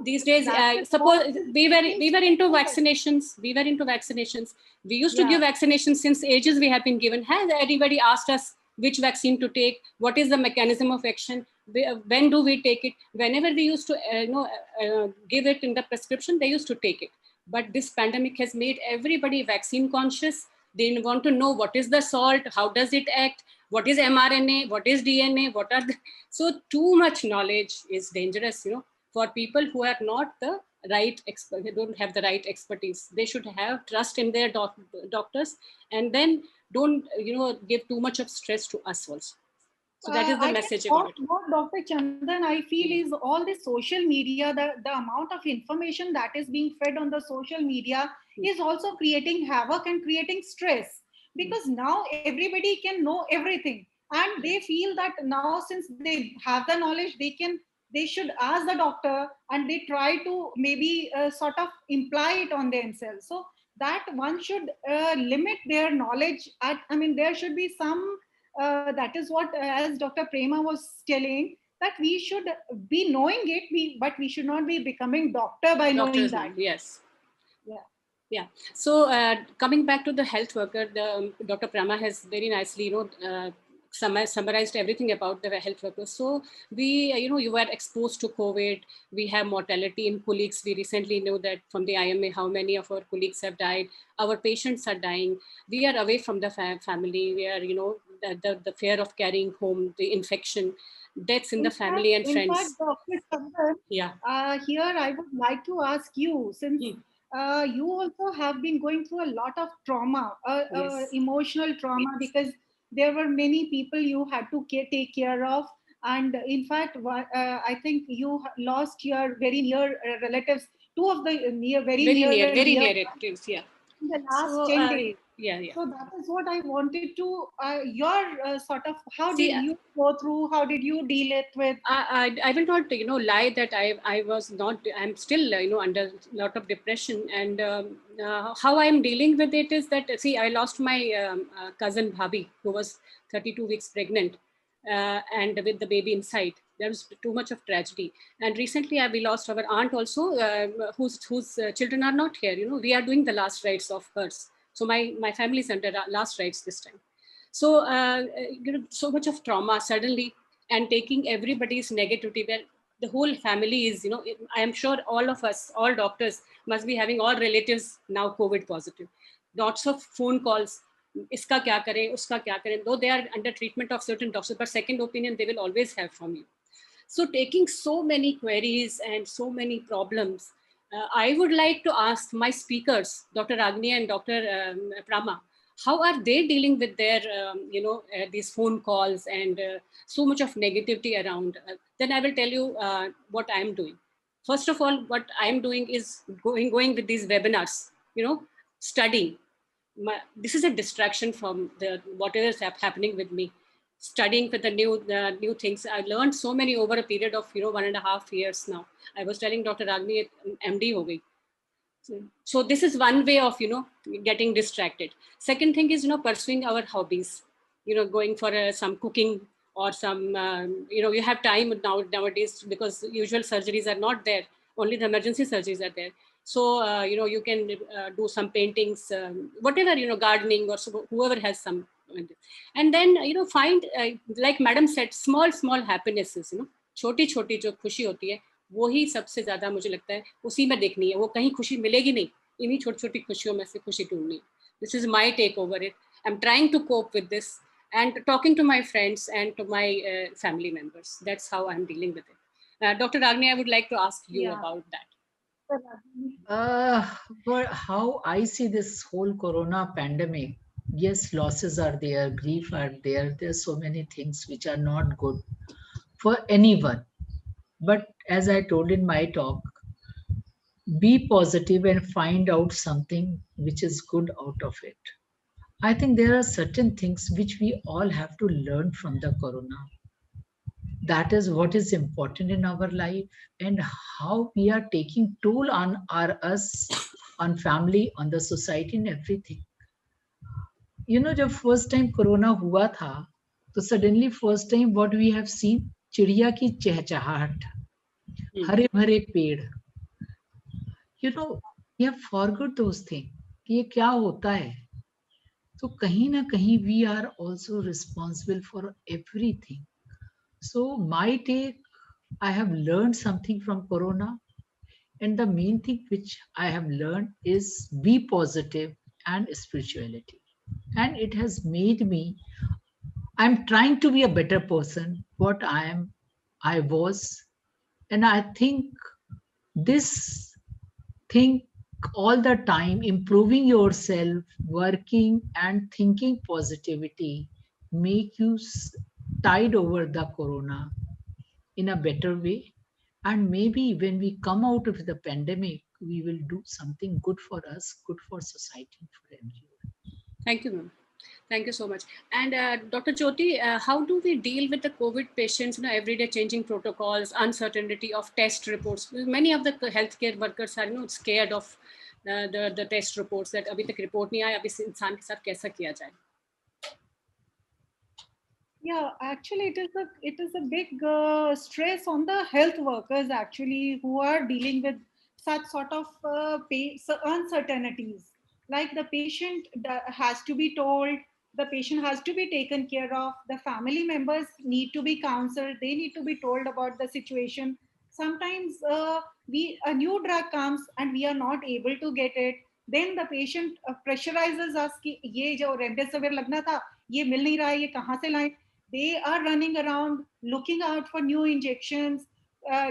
These days, suppose we were into vaccinations. We used to give vaccinations since ages. We have been given. Has anybody asked us which vaccine to take? What is the mechanism of action? When do we take it? Whenever we used to give it in the prescription, they used to take it. But this pandemic has made everybody vaccine conscious. They want to know what is the salt, how does it act, what is mRNA, what is DNA, what are the... So too much knowledge is dangerous, for people who are not the right expert, they don't have the right expertise. They should have trust in their doctors, and then don't give too much of stress to us also. So that is the message about it. What Dr. Chandan, I feel is all the social media, the amount of information that is being fed on the social media is also creating havoc and creating stress, because now everybody can know everything, and they feel that now since they have the knowledge, they should ask the doctor, and they try to maybe sort of imply it on themselves. So that one should limit their knowledge. There should be some that is what, as Dr. Prema was telling, that we should be knowing it, but we should not be becoming doctor by knowing that. Yes. Yeah. Yeah. So coming back to the health worker, Dr. Prema has very nicely, summarized everything about the health workers. So we, you were exposed to COVID. We have mortality in colleagues. We recently know that from the IMA, how many of our colleagues have died. Our patients are dying. We are away from the family. We are, the fear of carrying home the infection, deaths in the family and friends. In fact, Dr. Chandan, here I would like to ask you, since you also have been going through a lot of trauma, emotional trauma, because there were many people you had to take care of. And in fact, I think you lost your very near relatives, two of the very near relatives, in the last 10 days. Yeah. So that is what I wanted to, your sort of, how did you go through, how did you deal it with? I will not, lie that I was not, I'm still, under a lot of depression. And how I'm dealing with it is that, I lost my cousin Bhabi, who was 32 weeks pregnant and with the baby inside. There was too much of tragedy. And recently we lost our aunt also, whose children are not here. We are doing the last rites of hers. So my family is under last rites this time. So, so much of trauma suddenly, and taking everybody's negativity, where the whole family is, I am sure all of us, all doctors must be having all relatives now COVID positive. Lots of phone calls, iska kya kare, uska kya kare, though they are under treatment of certain doctors, but second opinion they will always have from you. So taking so many queries and so many problems, I would like to ask my speakers, Dr. Ragini and Dr. Prama, how are they dealing with their, these phone calls and so much of negativity around? Then I will tell you what I'm doing. First of all, what I'm doing is going with these webinars, studying. This is a distraction from whatever is happening with me. Studying for the new things. I learned so many over a period of 1.5 years now. I was telling Dr. Ragini, MD ho gayi. So this is one way of getting distracted. Second thing is pursuing our hobbies. Going for some cooking or some you have time nowadays, because usual surgeries are not there. Only the emergency surgeries are there. So you can do some paintings, whatever, gardening, or so, whoever has some. And then find, like Madam said, small happinesses. छोटी जो खुशी होती है, वो ही सबसे ज्यादा मुझे लगता है उसी में देखनी है. वो कहीं खुशी मिलेगी नहीं, इन्हीं छोटी खुशियों में से खुशी ढूंढनी. This is my take over it. I'm trying to cope with this and talking to my friends and to my family members. That's how I'm dealing with it. Dr. Ragini, I would like to ask you about that. But how I see this whole corona pandemic, yes, losses are there, grief are there. There's so many things which are not good for anyone. But as I told in my talk, be positive and find out something which is good out of it. I think there are certain things which we all have to learn from the corona. That is what is important in our life, and how we are taking toll on us, on family, on the society and everything. जब first time corona हुआ था, तो suddenly first time what we have seen, चिड़िया की चहचहाहट, हरे भरे पेड़. We have forgot those things. कि ये क्या होता है. तो कहीं ना कहीं we are also responsible for everything. So my take, I have learned something from Corona, and the main thing which I have learned is be positive and spirituality. And it has made me, I'm trying to be a better person, what I was. And I think this thing all the time, improving yourself, working and thinking positivity, make you tide over the Corona in a better way. And maybe when we come out of the pandemic, we will do something good for us, good for society, and for everyone. Thank you, ma'am. Thank you so much. And Dr. Jyoti, how do we deal with the COVID patients, everyday changing protocols, uncertainty of test reports? Many of the healthcare workers are, scared of the test reports that अभी तक report नहीं आया, अभी इस इंसान के साथ कैसा किया जाए? Yeah, actually, it is a big stress on the health workers actually who are dealing with such sort of uncertainties. Like the patient has to be told, the patient has to be taken care of, the family members need to be counseled, they need to be told about the situation. Sometimes a new drug comes and we are not able to get it. Then the patient pressurizes us कि ये जो remdesivir लगना था ये मिल नहीं रहा है, ये कहाँ से लाएं? They are running around looking out for new injections,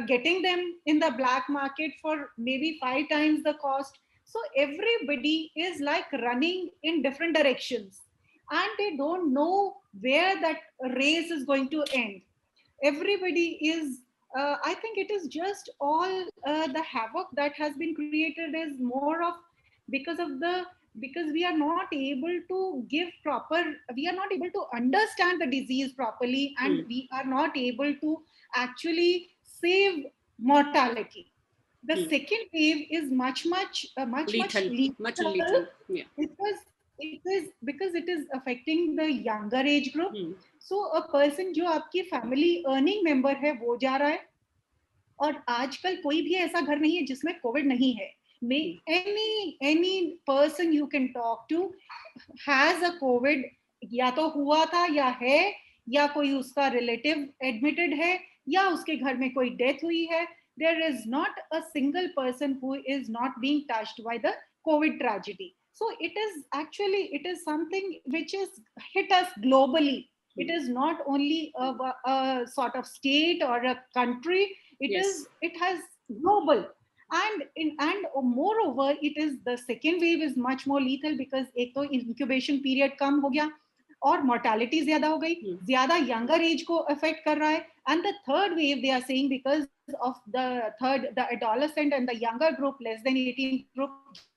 getting them in the black market for maybe 5 times the cost. So everybody is like running in different directions and they don't know where that race is going to end. Everybody is, I think it is just all the havoc that has been created is more of because we are not able to give proper, we are not able to understand the disease properly, and we are not able to actually save mortality. The second wave is much Lethal. Yeah. Because it is affecting the younger age group. So a person जो आपकी family earning member है वो जा रहा है, और आजकल कोई भी ऐसा घर नहीं है जिसमें कोविड नहीं है. Any person you can talk to has a COVID, या तो हुआ था या है, या कोई उसका relative admitted है, या उसके घर में कोई death हुई है. There is not a single person who is not being touched by the COVID tragedy. So it is something which is hit us globally. It is not only a sort of state or a country. It has global. And moreover, it is the second wave is much more lethal because एक तो incubation period कम हो गया और mortality ज़्यादा हो गई, ज़्यादा younger age को affect कर रहा है. And the third wave they are saying because of the adolescent and the younger group less than 18 group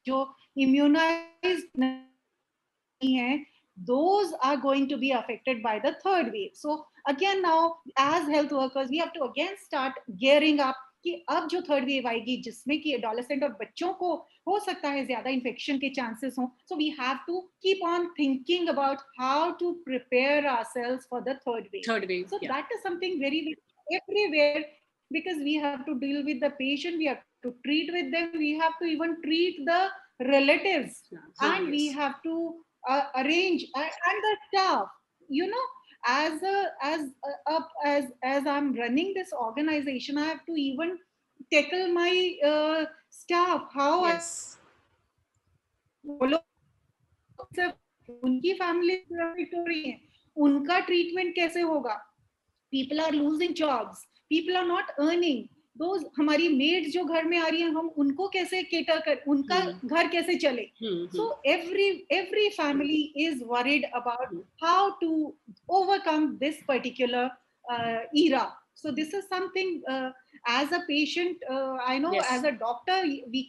जो immunized नहीं है, those are going to be affected by the third wave. So again now as health workers we have to again start gearing up कि अब जो third wave आएगी जिसमें कि adolescent और बच्चों को हो सकता है ज्यादा इन्फेक्शन के चांसेस हों. So we have to keep on thinking about how to prepare ourselves for the third wave. So that is something very everywhere because we have to deal with the patient, we have to treat with them, we have to even treat the relatives, and we have to arrange and the staff, as I'm running this organization, I have to even tackle my staff. How उनकी family affect हो रही है, उनका treatment कैसे होगा? People are losing jobs, people are not earning. Those हमारी maids जो घर में आ रही हैं, हम उनको कैसे केटर कर, उनका घर कैसे चले? So every family is worried about how to overcome this particular era. So this is something as a patient, I know as a doctor we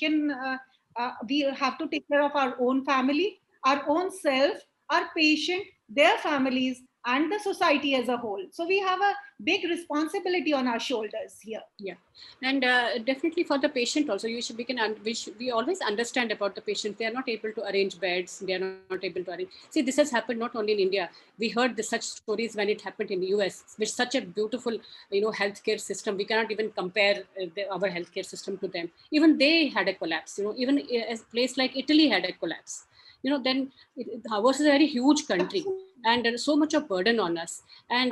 have to take care of our own family, our own self, our patient, their families, and the society as a whole. So we have a big responsibility on our shoulders here. Yeah, and definitely for the patient also, we always understand about the patient. They are not able to arrange beds. They are not able to arrange. See, this has happened not only in India. We heard such stories when it happened in the US, with such a beautiful, healthcare system. We cannot even compare our healthcare system to them. Even they had a collapse. Even a place like Italy had a collapse. then ours is a very huge country, and there is so much of burden on us. And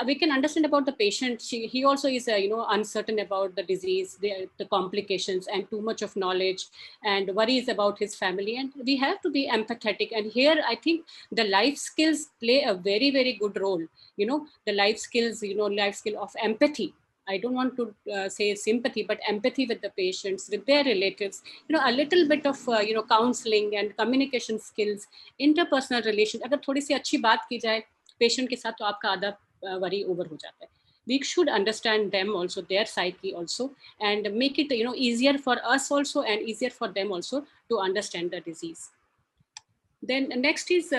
we can understand about the patient. He also is, uncertain about the disease, the complications, and too much of knowledge, and worries about his family. And we have to be empathetic. And here, I think the life skills play a very, very good role. The life skills, life skill of empathy. I don't want to say sympathy, but empathy with the patients, with their relatives, a little bit of, counseling and communication skills, interpersonal relation. अगर थोड़ी सी अच्छी बात की जाए patient के साथ, तो आपका आधा worry over हो जाता है. We should understand them also, their psyche also, and make it, easier for us also and easier for them also to understand the disease. Then next is,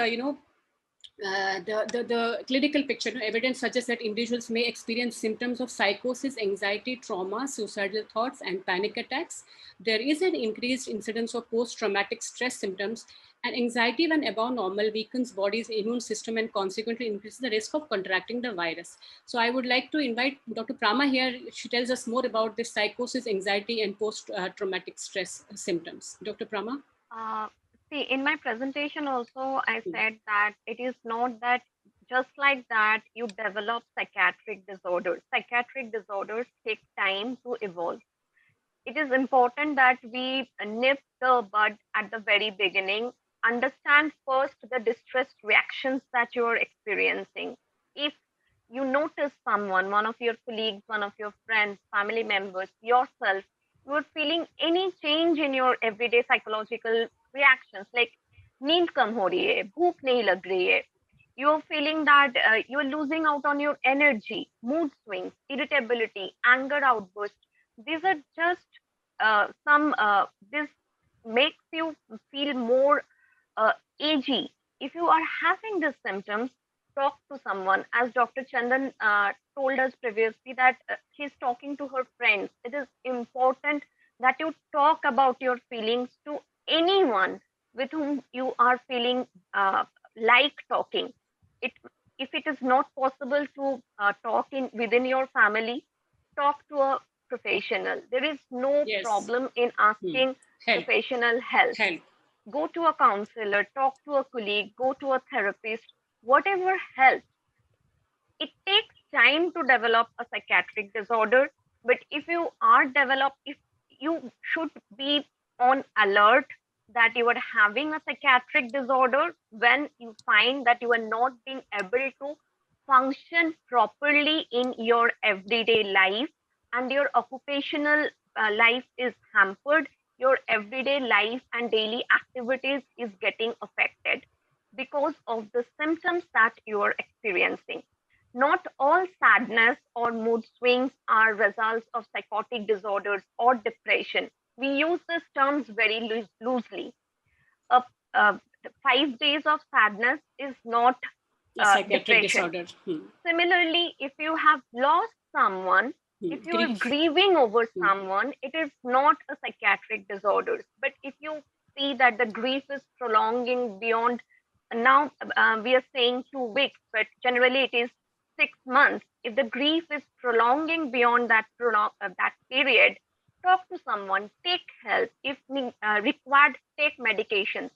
the clinical picture. Evidence suggests that individuals may experience symptoms of psychosis, anxiety, trauma, suicidal thoughts, and panic attacks. There is an increased incidence of post-traumatic stress symptoms, and anxiety when above normal weakens body's immune system and consequently increases the risk of contracting the virus. So I would like to invite Dr. Prama here. She tells us more about this psychosis, anxiety, and post-traumatic stress symptoms. Dr. Prama? See, in my presentation also, I said that it is not that just like that you develop psychiatric disorders. Psychiatric disorders take time to evolve. It is important that we nip the bud at the very beginning, understand first the distress reactions that you are experiencing. If you notice someone, one of your colleagues, one of your friends, family members, yourself, you are feeling any change in your everyday psychological reactions, like नींद कम हो रही है, भूख नहीं लग रही है, you're feeling that you're losing out on your energy, mood swings, irritability, anger outbursts. These are just this makes you feel more agey. If you are having these symptoms, talk to someone. As Dr. Chandan told us previously that she's talking to her friends. It is important that you talk about your feelings to anyone with whom you are feeling like talking. If it is not possible to talk within your family, talk to a professional. There is no problem in asking professional help. Go to a counselor, talk to a colleague, go to a therapist, whatever helps. It takes time to develop a psychiatric disorder, but if you should be on alert that you are having a psychiatric disorder when you find that you are not being able to function properly in your everyday life and your occupational life is hampered, your everyday life and daily activities is getting affected because of the symptoms that you are experiencing. Not all sadness or mood swings are results of psychotic disorders or depression. We use these terms very loosely. 5 days of sadness is not psychiatric depression. disorder. Similarly, if you have lost someone, if you are grieving over someone, it is not a psychiatric disorder. But if you see that the grief is prolonging beyond, now we are saying 2 weeks, but generally it is 6 months. If the grief is prolonging beyond that period, talk to someone, take help. If required, take medications.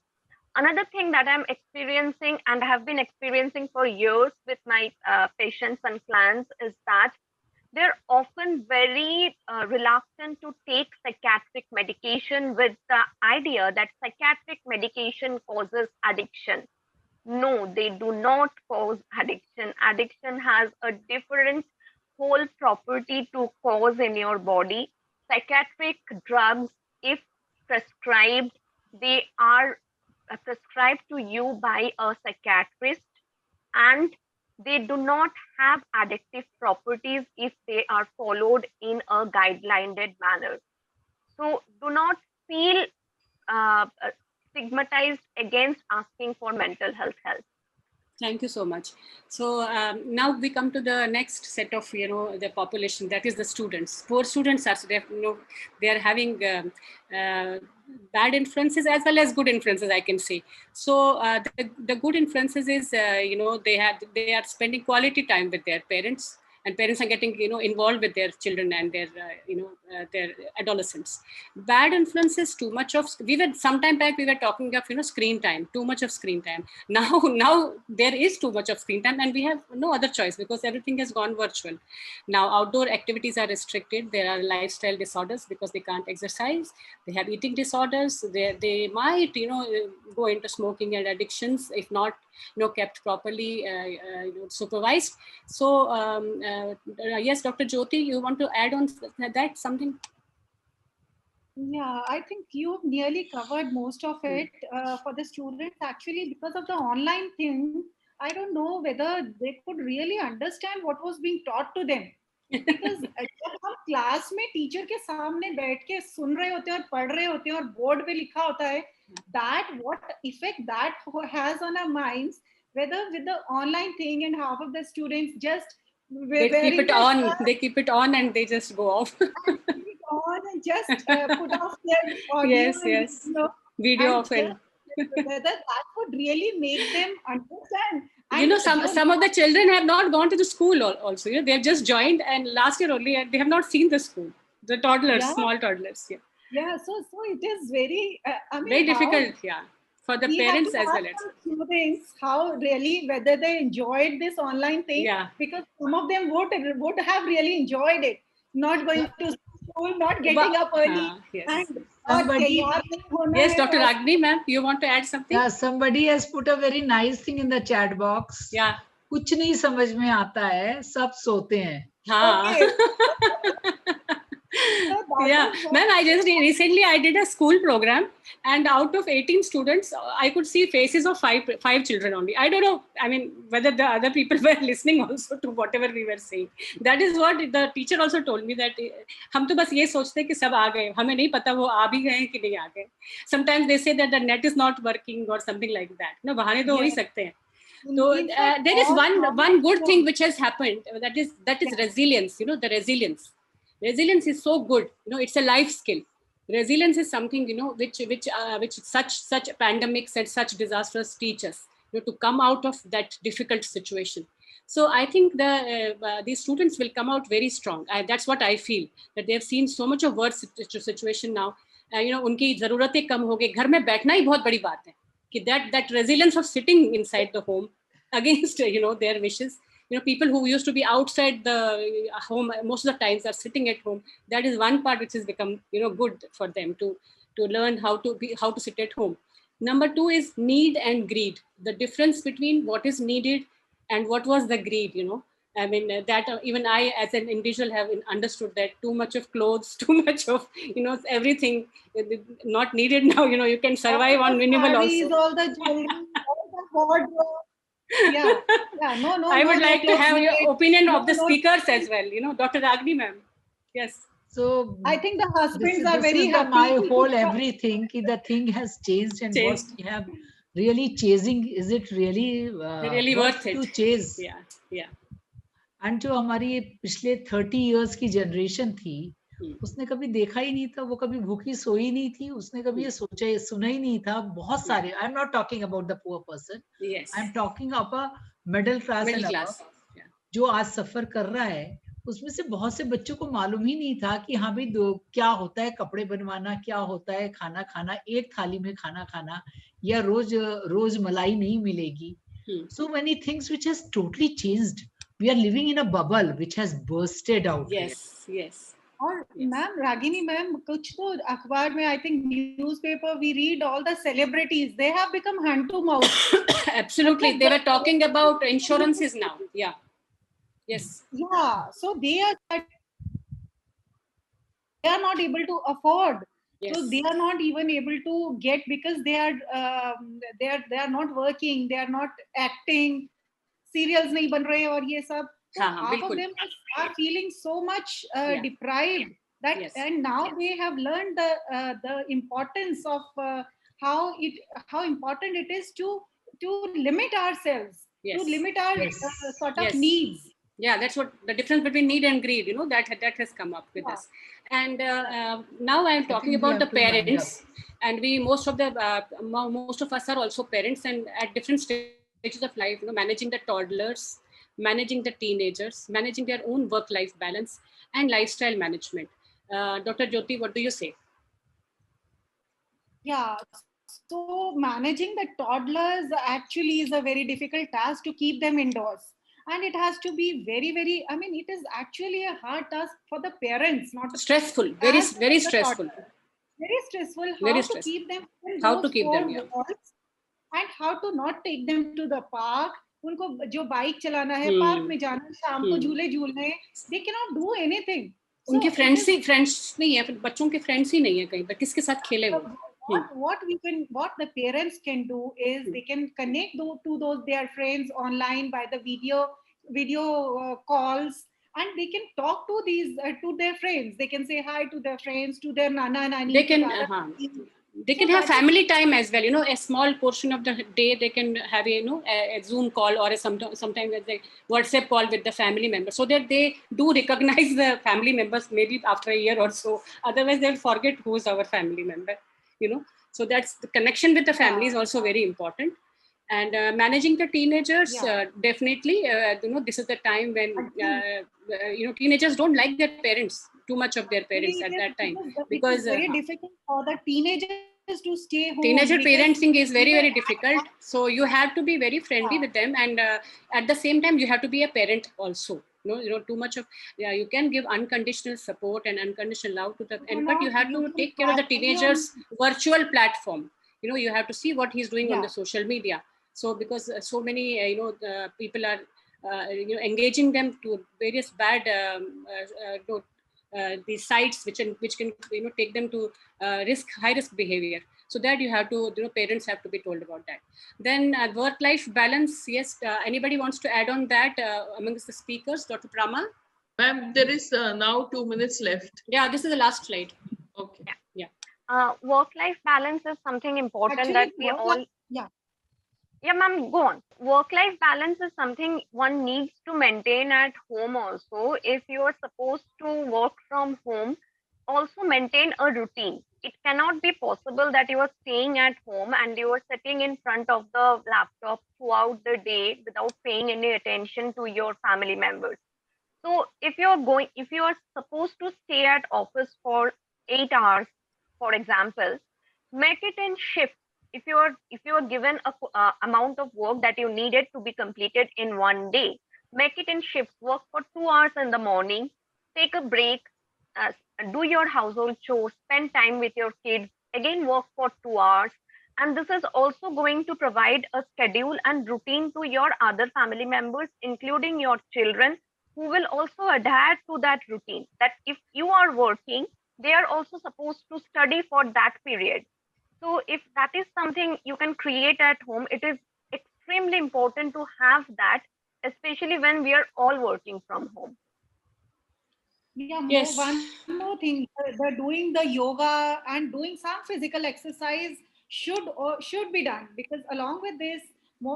Another thing that I'm experiencing and have been experiencing for years with my patients and clients is that they're often very reluctant to take psychiatric medication with the idea that psychiatric medication causes addiction. No, they do not cause addiction. Addiction has a different whole property to cause in your body. Psychiatric drugs, if prescribed, they are prescribed to you by a psychiatrist, and they do not have addictive properties if they are followed in a guidelined manner. So do not feel stigmatized against asking for mental health help. Thank you so much. So now we come to the next set of, the population, that is the students. Poor students are, they are having bad influences as well as good influences, I can say. So the good influences is, they are spending quality time with their parents, and parents are getting, involved with their children and their, their adolescents. Bad influences, too much of, sometime back we were talking of, screen time, too much of screen time. Now there is too much of screen time, and we have no other choice because everything has gone virtual. Now outdoor activities are restricted. There are lifestyle disorders because they can't exercise. They have eating disorders. They might, go into smoking and addictions if not, kept properly supervised. So yes, Dr. Jyoti, you want to add on that something? Yeah, I think you've nearly covered most of it. For the students, actually, because of the online thing, I don't know whether they could really understand what was being taught to them. Because जब हम class में teacher के सामने बैठ के सुन रहे होते हैं और पढ़ रहे होते हैं और बोर्ड पे लिखा होता है, that what effect that has on our minds, whether with the online thing, and half of the students just they keep it on. They keep it on and they just go off. on and just put off their audio yes. Video of it. Whether that would really make them understand. And some of the children have not gone to the school also. They have just joined, and last year only, and they have not seen the school. The toddlers, small toddlers. Yeah. So it is very, very difficult. For the parents as well. Students, how really, whether they enjoyed this online thing. Yeah. Because some of them would have really enjoyed it. Not going to school, not getting up early. Yes. Yes, Dr. Ragini, ma'am, you want to add something? Yeah, somebody has put a very nice thing in the chat box. Yeah. कुछ नहीं समझ में आता है, सब सोते हैं. हाँ. Yeah, ma'am, I just recently I did a school program, and out of 18 students, I could see faces of five children only. I don't know, I mean, whether the other people were listening also to whatever we were saying. That is what the teacher also told me, that हम तो बस ये सोचते हैं कि सब आ गए, हमें नहीं पता वो आ भी गए हैं कि नहीं आ गए. Sometimes they say that the net is not working or something like that. No, बहाने तो हो ही सकते हैं. So there is one good thing which has happened, that is resilience. The resilience. Resilience is so good. It's a life skill. Resilience is something, which such pandemics and such disasters teach us, to come out of that difficult situation. So I think these students will come out very strong. That's what I feel, that they have seen so much of worse situation now. उनकी ज़रूरतें कम हो गई, घर में बैठना ही बहुत बड़ी बात है. That resilience of sitting inside the home against their wishes. People who used to be outside the home most of the times are sitting at home. That is one part which has become good for them to learn how to sit at home. Number two is need and greed. The difference between what is needed and what was the greed. I mean, that even I as an individual have understood that too much of clothes, too much of everything not needed now. You can survive on minimal also. All the jewelry, all the wardrobe. Yeah. No. I would like to have your opinion of the speakers as well. Dr. Ragini, ma'am. Yes. So I think the husbands are very happy. My whole everything, the thing has changed, and what we have really chasing, is it really worth it to chase? Yeah. And जो हमारी पिछले 30 years की generation थी, उसने कभी देखा ही नहीं था, वो कभी भूखी सोई नहीं थी, उसने कभी ये सुना ही नहीं था. बहुत सारे, I'm not talking about the poor person. Yes. I'm talking of a middle class and above, जो आज सफर कर रहा है. उसमें से बहुत से बच्चों को मालूम ही नहीं था कि हाँ भाई क्या होता है कपड़े बनवाना, क्या होता है खाना खाना, एक थाली में खाना खाना, या रोज मलाई नहीं मिलेगी. So many things which has totally changed. We are living in a bubble which has bursted out. Yes. और मैम रागिनी मैम, कुछ तो अखबार में, I think newspaper, we read all the celebrities, they have become hand to mouth. Absolutely. They were talking about insurances now. Yeah. Yes. Yeah. So they are not able to afford. Yes. So they are not even able to get, because they are not working, they are not acting, serials नहीं बन रहे और ये सब. Half of them are feeling so much deprived that, and now they have learned the importance of how important it is to limit ourselves, to limit our sort of needs. Yeah, that's what the difference between need and greed, that has come up with us. And now I'm talking about the parents, and most of us are also parents, and at different stages of life, managing the toddlers, managing the teenagers, managing their own work-life balance, and lifestyle management. Dr. Jyoti, what do you say? Yeah, so managing the toddlers actually is a very difficult task to keep them indoors. And it has to be very, very, I mean, it is actually a hard task for the parents, not Stressful, very, as very the stressful. toddler. Very stressful Very how to stressful. keep them in How to those keep four them, yeah. walls and how to not take them to the park. उनको जो bike चलाना है, park में जाना, शाम को झूले झूलने, they cannot do anything. उनके So फ्रेंड्स नहीं है, बच्चों के फ्रेंड्स ही नहीं है कहीं पर, किसके साथ खेले वो? what the parents can do is they can connect to those their friends online by the video calls, and they can talk to these to their friends. They can say hi to their friends, to their nana nani. They can they can have family time as well. You know, a small portion of the day they can have a Zoom call or sometimes a WhatsApp call with the family members, so that they do recognize the family members maybe after a year or so. Otherwise, they'll forget who's our family member. So that's the connection with the family is also very important. And managing the teenagers, definitely, this is the time when teenagers don't like their parents, too much of their parents at that time, because it's very difficult for the teenagers to stay home. Teenager parenting is very, very difficult. So you have to be very friendly with them, and at the same time, you have to be a parent also. Too much of you can give unconditional support and unconditional love to them, but you have to take care of the teenager's virtual platform. You have to see what he's doing on the social media. So because so many people are engaging them to various bad these sites which can take them to high risk behavior. So that you have to parents have to be told about that. Then work life balance. Yes, anybody wants to add on that amongst the speakers? Dr. Prama? Ma'am, there is now 2 minutes left. Yeah, this is the last slide. Okay. Yeah. Work-life balance is something important. Actually, that we all. Yeah, ma'am, go on. Work-life balance is something one needs to maintain at home also. If you are supposed to work from home, also maintain a routine. It cannot be possible that you are staying at home and you are sitting in front of the laptop throughout the day without paying any attention to your family members. So if you are supposed to stay at office for 8 hours, for example, make it in shifts. If you are given a amount of work that you needed to be completed in one day, make it in shifts. Work for 2 hours in the morning, take a break, do your household chores, spend time with your kids, again work for 2 hours. And this is also going to provide a schedule and routine to your other family members, including your children, who will also adhere to that routine. That if you are working, they are also supposed to study for that period. So if that is something you can create at home, it is extremely important to have that, especially when we are all working from home. Yeah, yes. One more thing, doing the yoga and doing some physical exercise should be done, because along with this,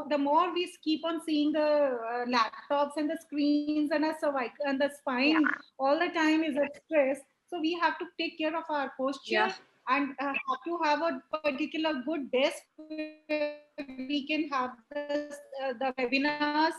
the more we keep on seeing the laptops and the screens and our cervical and the spine all the time is a stress. So we have to take care of our posture and have to have a particular good desk where we can have the webinars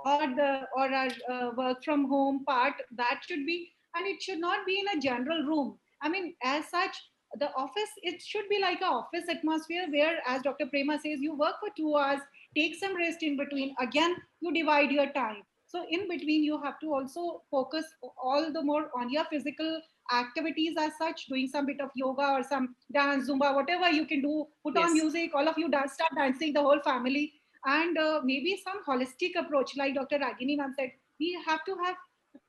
or our work from home part. That should be, and it should not be in a general room. I mean, as such, the office, it should be like an office atmosphere where, as Dr. Prema says, you work for 2 hours, take some rest in between, again you divide your time. So in between you have to also focus all the more on your physical activities as such, doing some bit of yoga or some dance, Zumba, whatever you can do, put on music, all of you start dancing, the whole family. And maybe some holistic approach, like Dr. Ragini ma'am said, we have to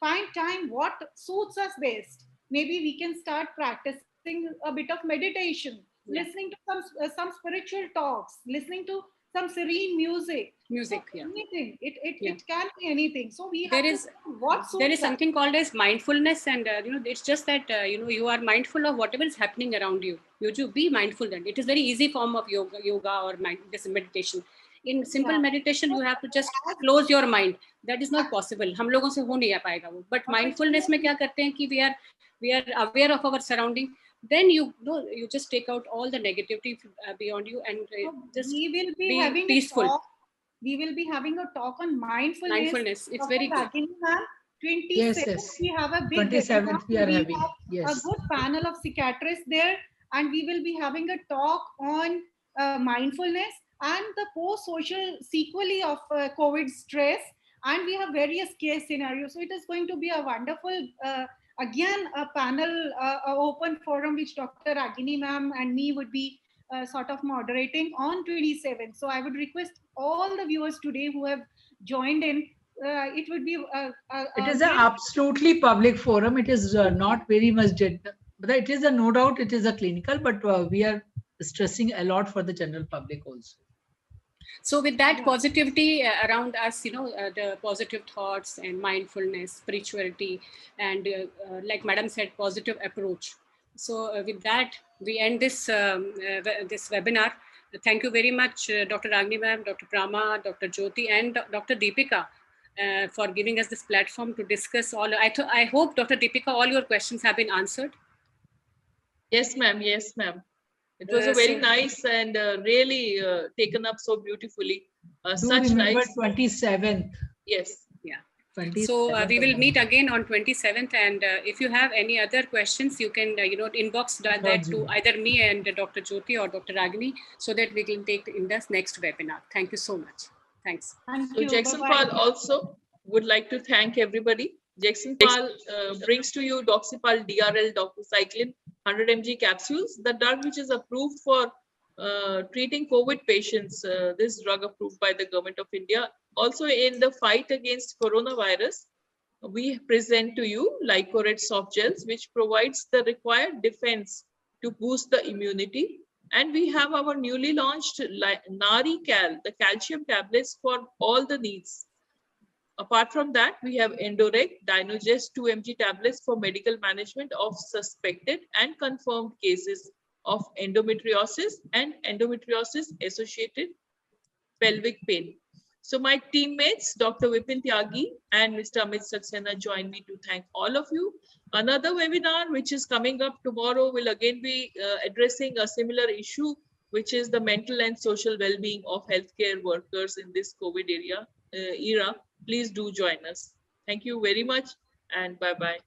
find time what suits us best. Maybe we can start practicing a bit of meditation, listening to some spiritual talks, listening to some serene music. Anything. It can be anything. So we have there is something called as mindfulness, and it's just that you are mindful of whatever is happening around you. You should be mindful. Then it is very easy form of yoga or this meditation. In simple meditation, you have to just close your mind. That is not possible. हम लोगों से हो नहीं पाएगा वो. But mindfulness में क्या करते हैं कि we are aware of our surrounding. Then you just take out all the negativity beyond you and just we will be having peaceful. we will be having a talk on mindfulness. Mindfulness, it's very good. 27th, yes. we have a big 27th we are webinar. having. Have Yes. a good panel of psychiatrists there, and we will be having a talk on mindfulness and the post-social sequelae of COVID stress, and we have various case scenarios. So it is going to be a wonderful, again, a panel, a open forum which Dr. Ragini ma'am and me would be sort of moderating on 27th. So I would request all the viewers today who have joined in, it would be It is an absolutely public forum. It is not very much, but it is a no doubt it is a clinical, but we are stressing a lot for the general public also. So with that positivity around us, you know, the positive thoughts and mindfulness, spirituality, and like Madam said, positive approach. So with that, we end this this webinar. Thank you very much, Dr. Ragini ma'am, Dr. Prama, Dr. Jyoti, and Dr. Deepika for giving us this platform to discuss all. I hope, Dr. Deepika, all your questions have been answered. Yes, ma'am. Yes, ma'am. It was a very nice and really taken up so beautifully. Such nice. 27th. Yes. Yeah. 27th So we will meet again on 27th. And if you have any other questions, you can, you know, inbox that to either me and Dr. Jyoti or Dr. Ragini, so that we can take in this next webinar. Thank you so much. Thanks. Thank so you. Jackson Bye-bye. Pal also would like to thank everybody. Jackson Pal brings to you Doxipal DRL doxycycline 100 mg capsules, the drug which is approved for treating COVID patients. This drug approved by the government of India. Also in the fight against coronavirus, we present to you Lycored soft gels, which provides the required defense to boost the immunity. And we have our newly launched NariCal, the calcium tablets for all the needs. Apart from that, we have Endorec Dynogest 2 mg tablets for medical management of suspected and confirmed cases of endometriosis and endometriosis associated pelvic pain. So my teammates, Dr. Vipin Tyagi and Mr. Amit Saxena, join me to thank all of you. Another webinar which is coming up tomorrow will again be addressing a similar issue, which is the mental and social well-being of healthcare workers in this COVID era. Please do join us. Thank you very much and bye-bye.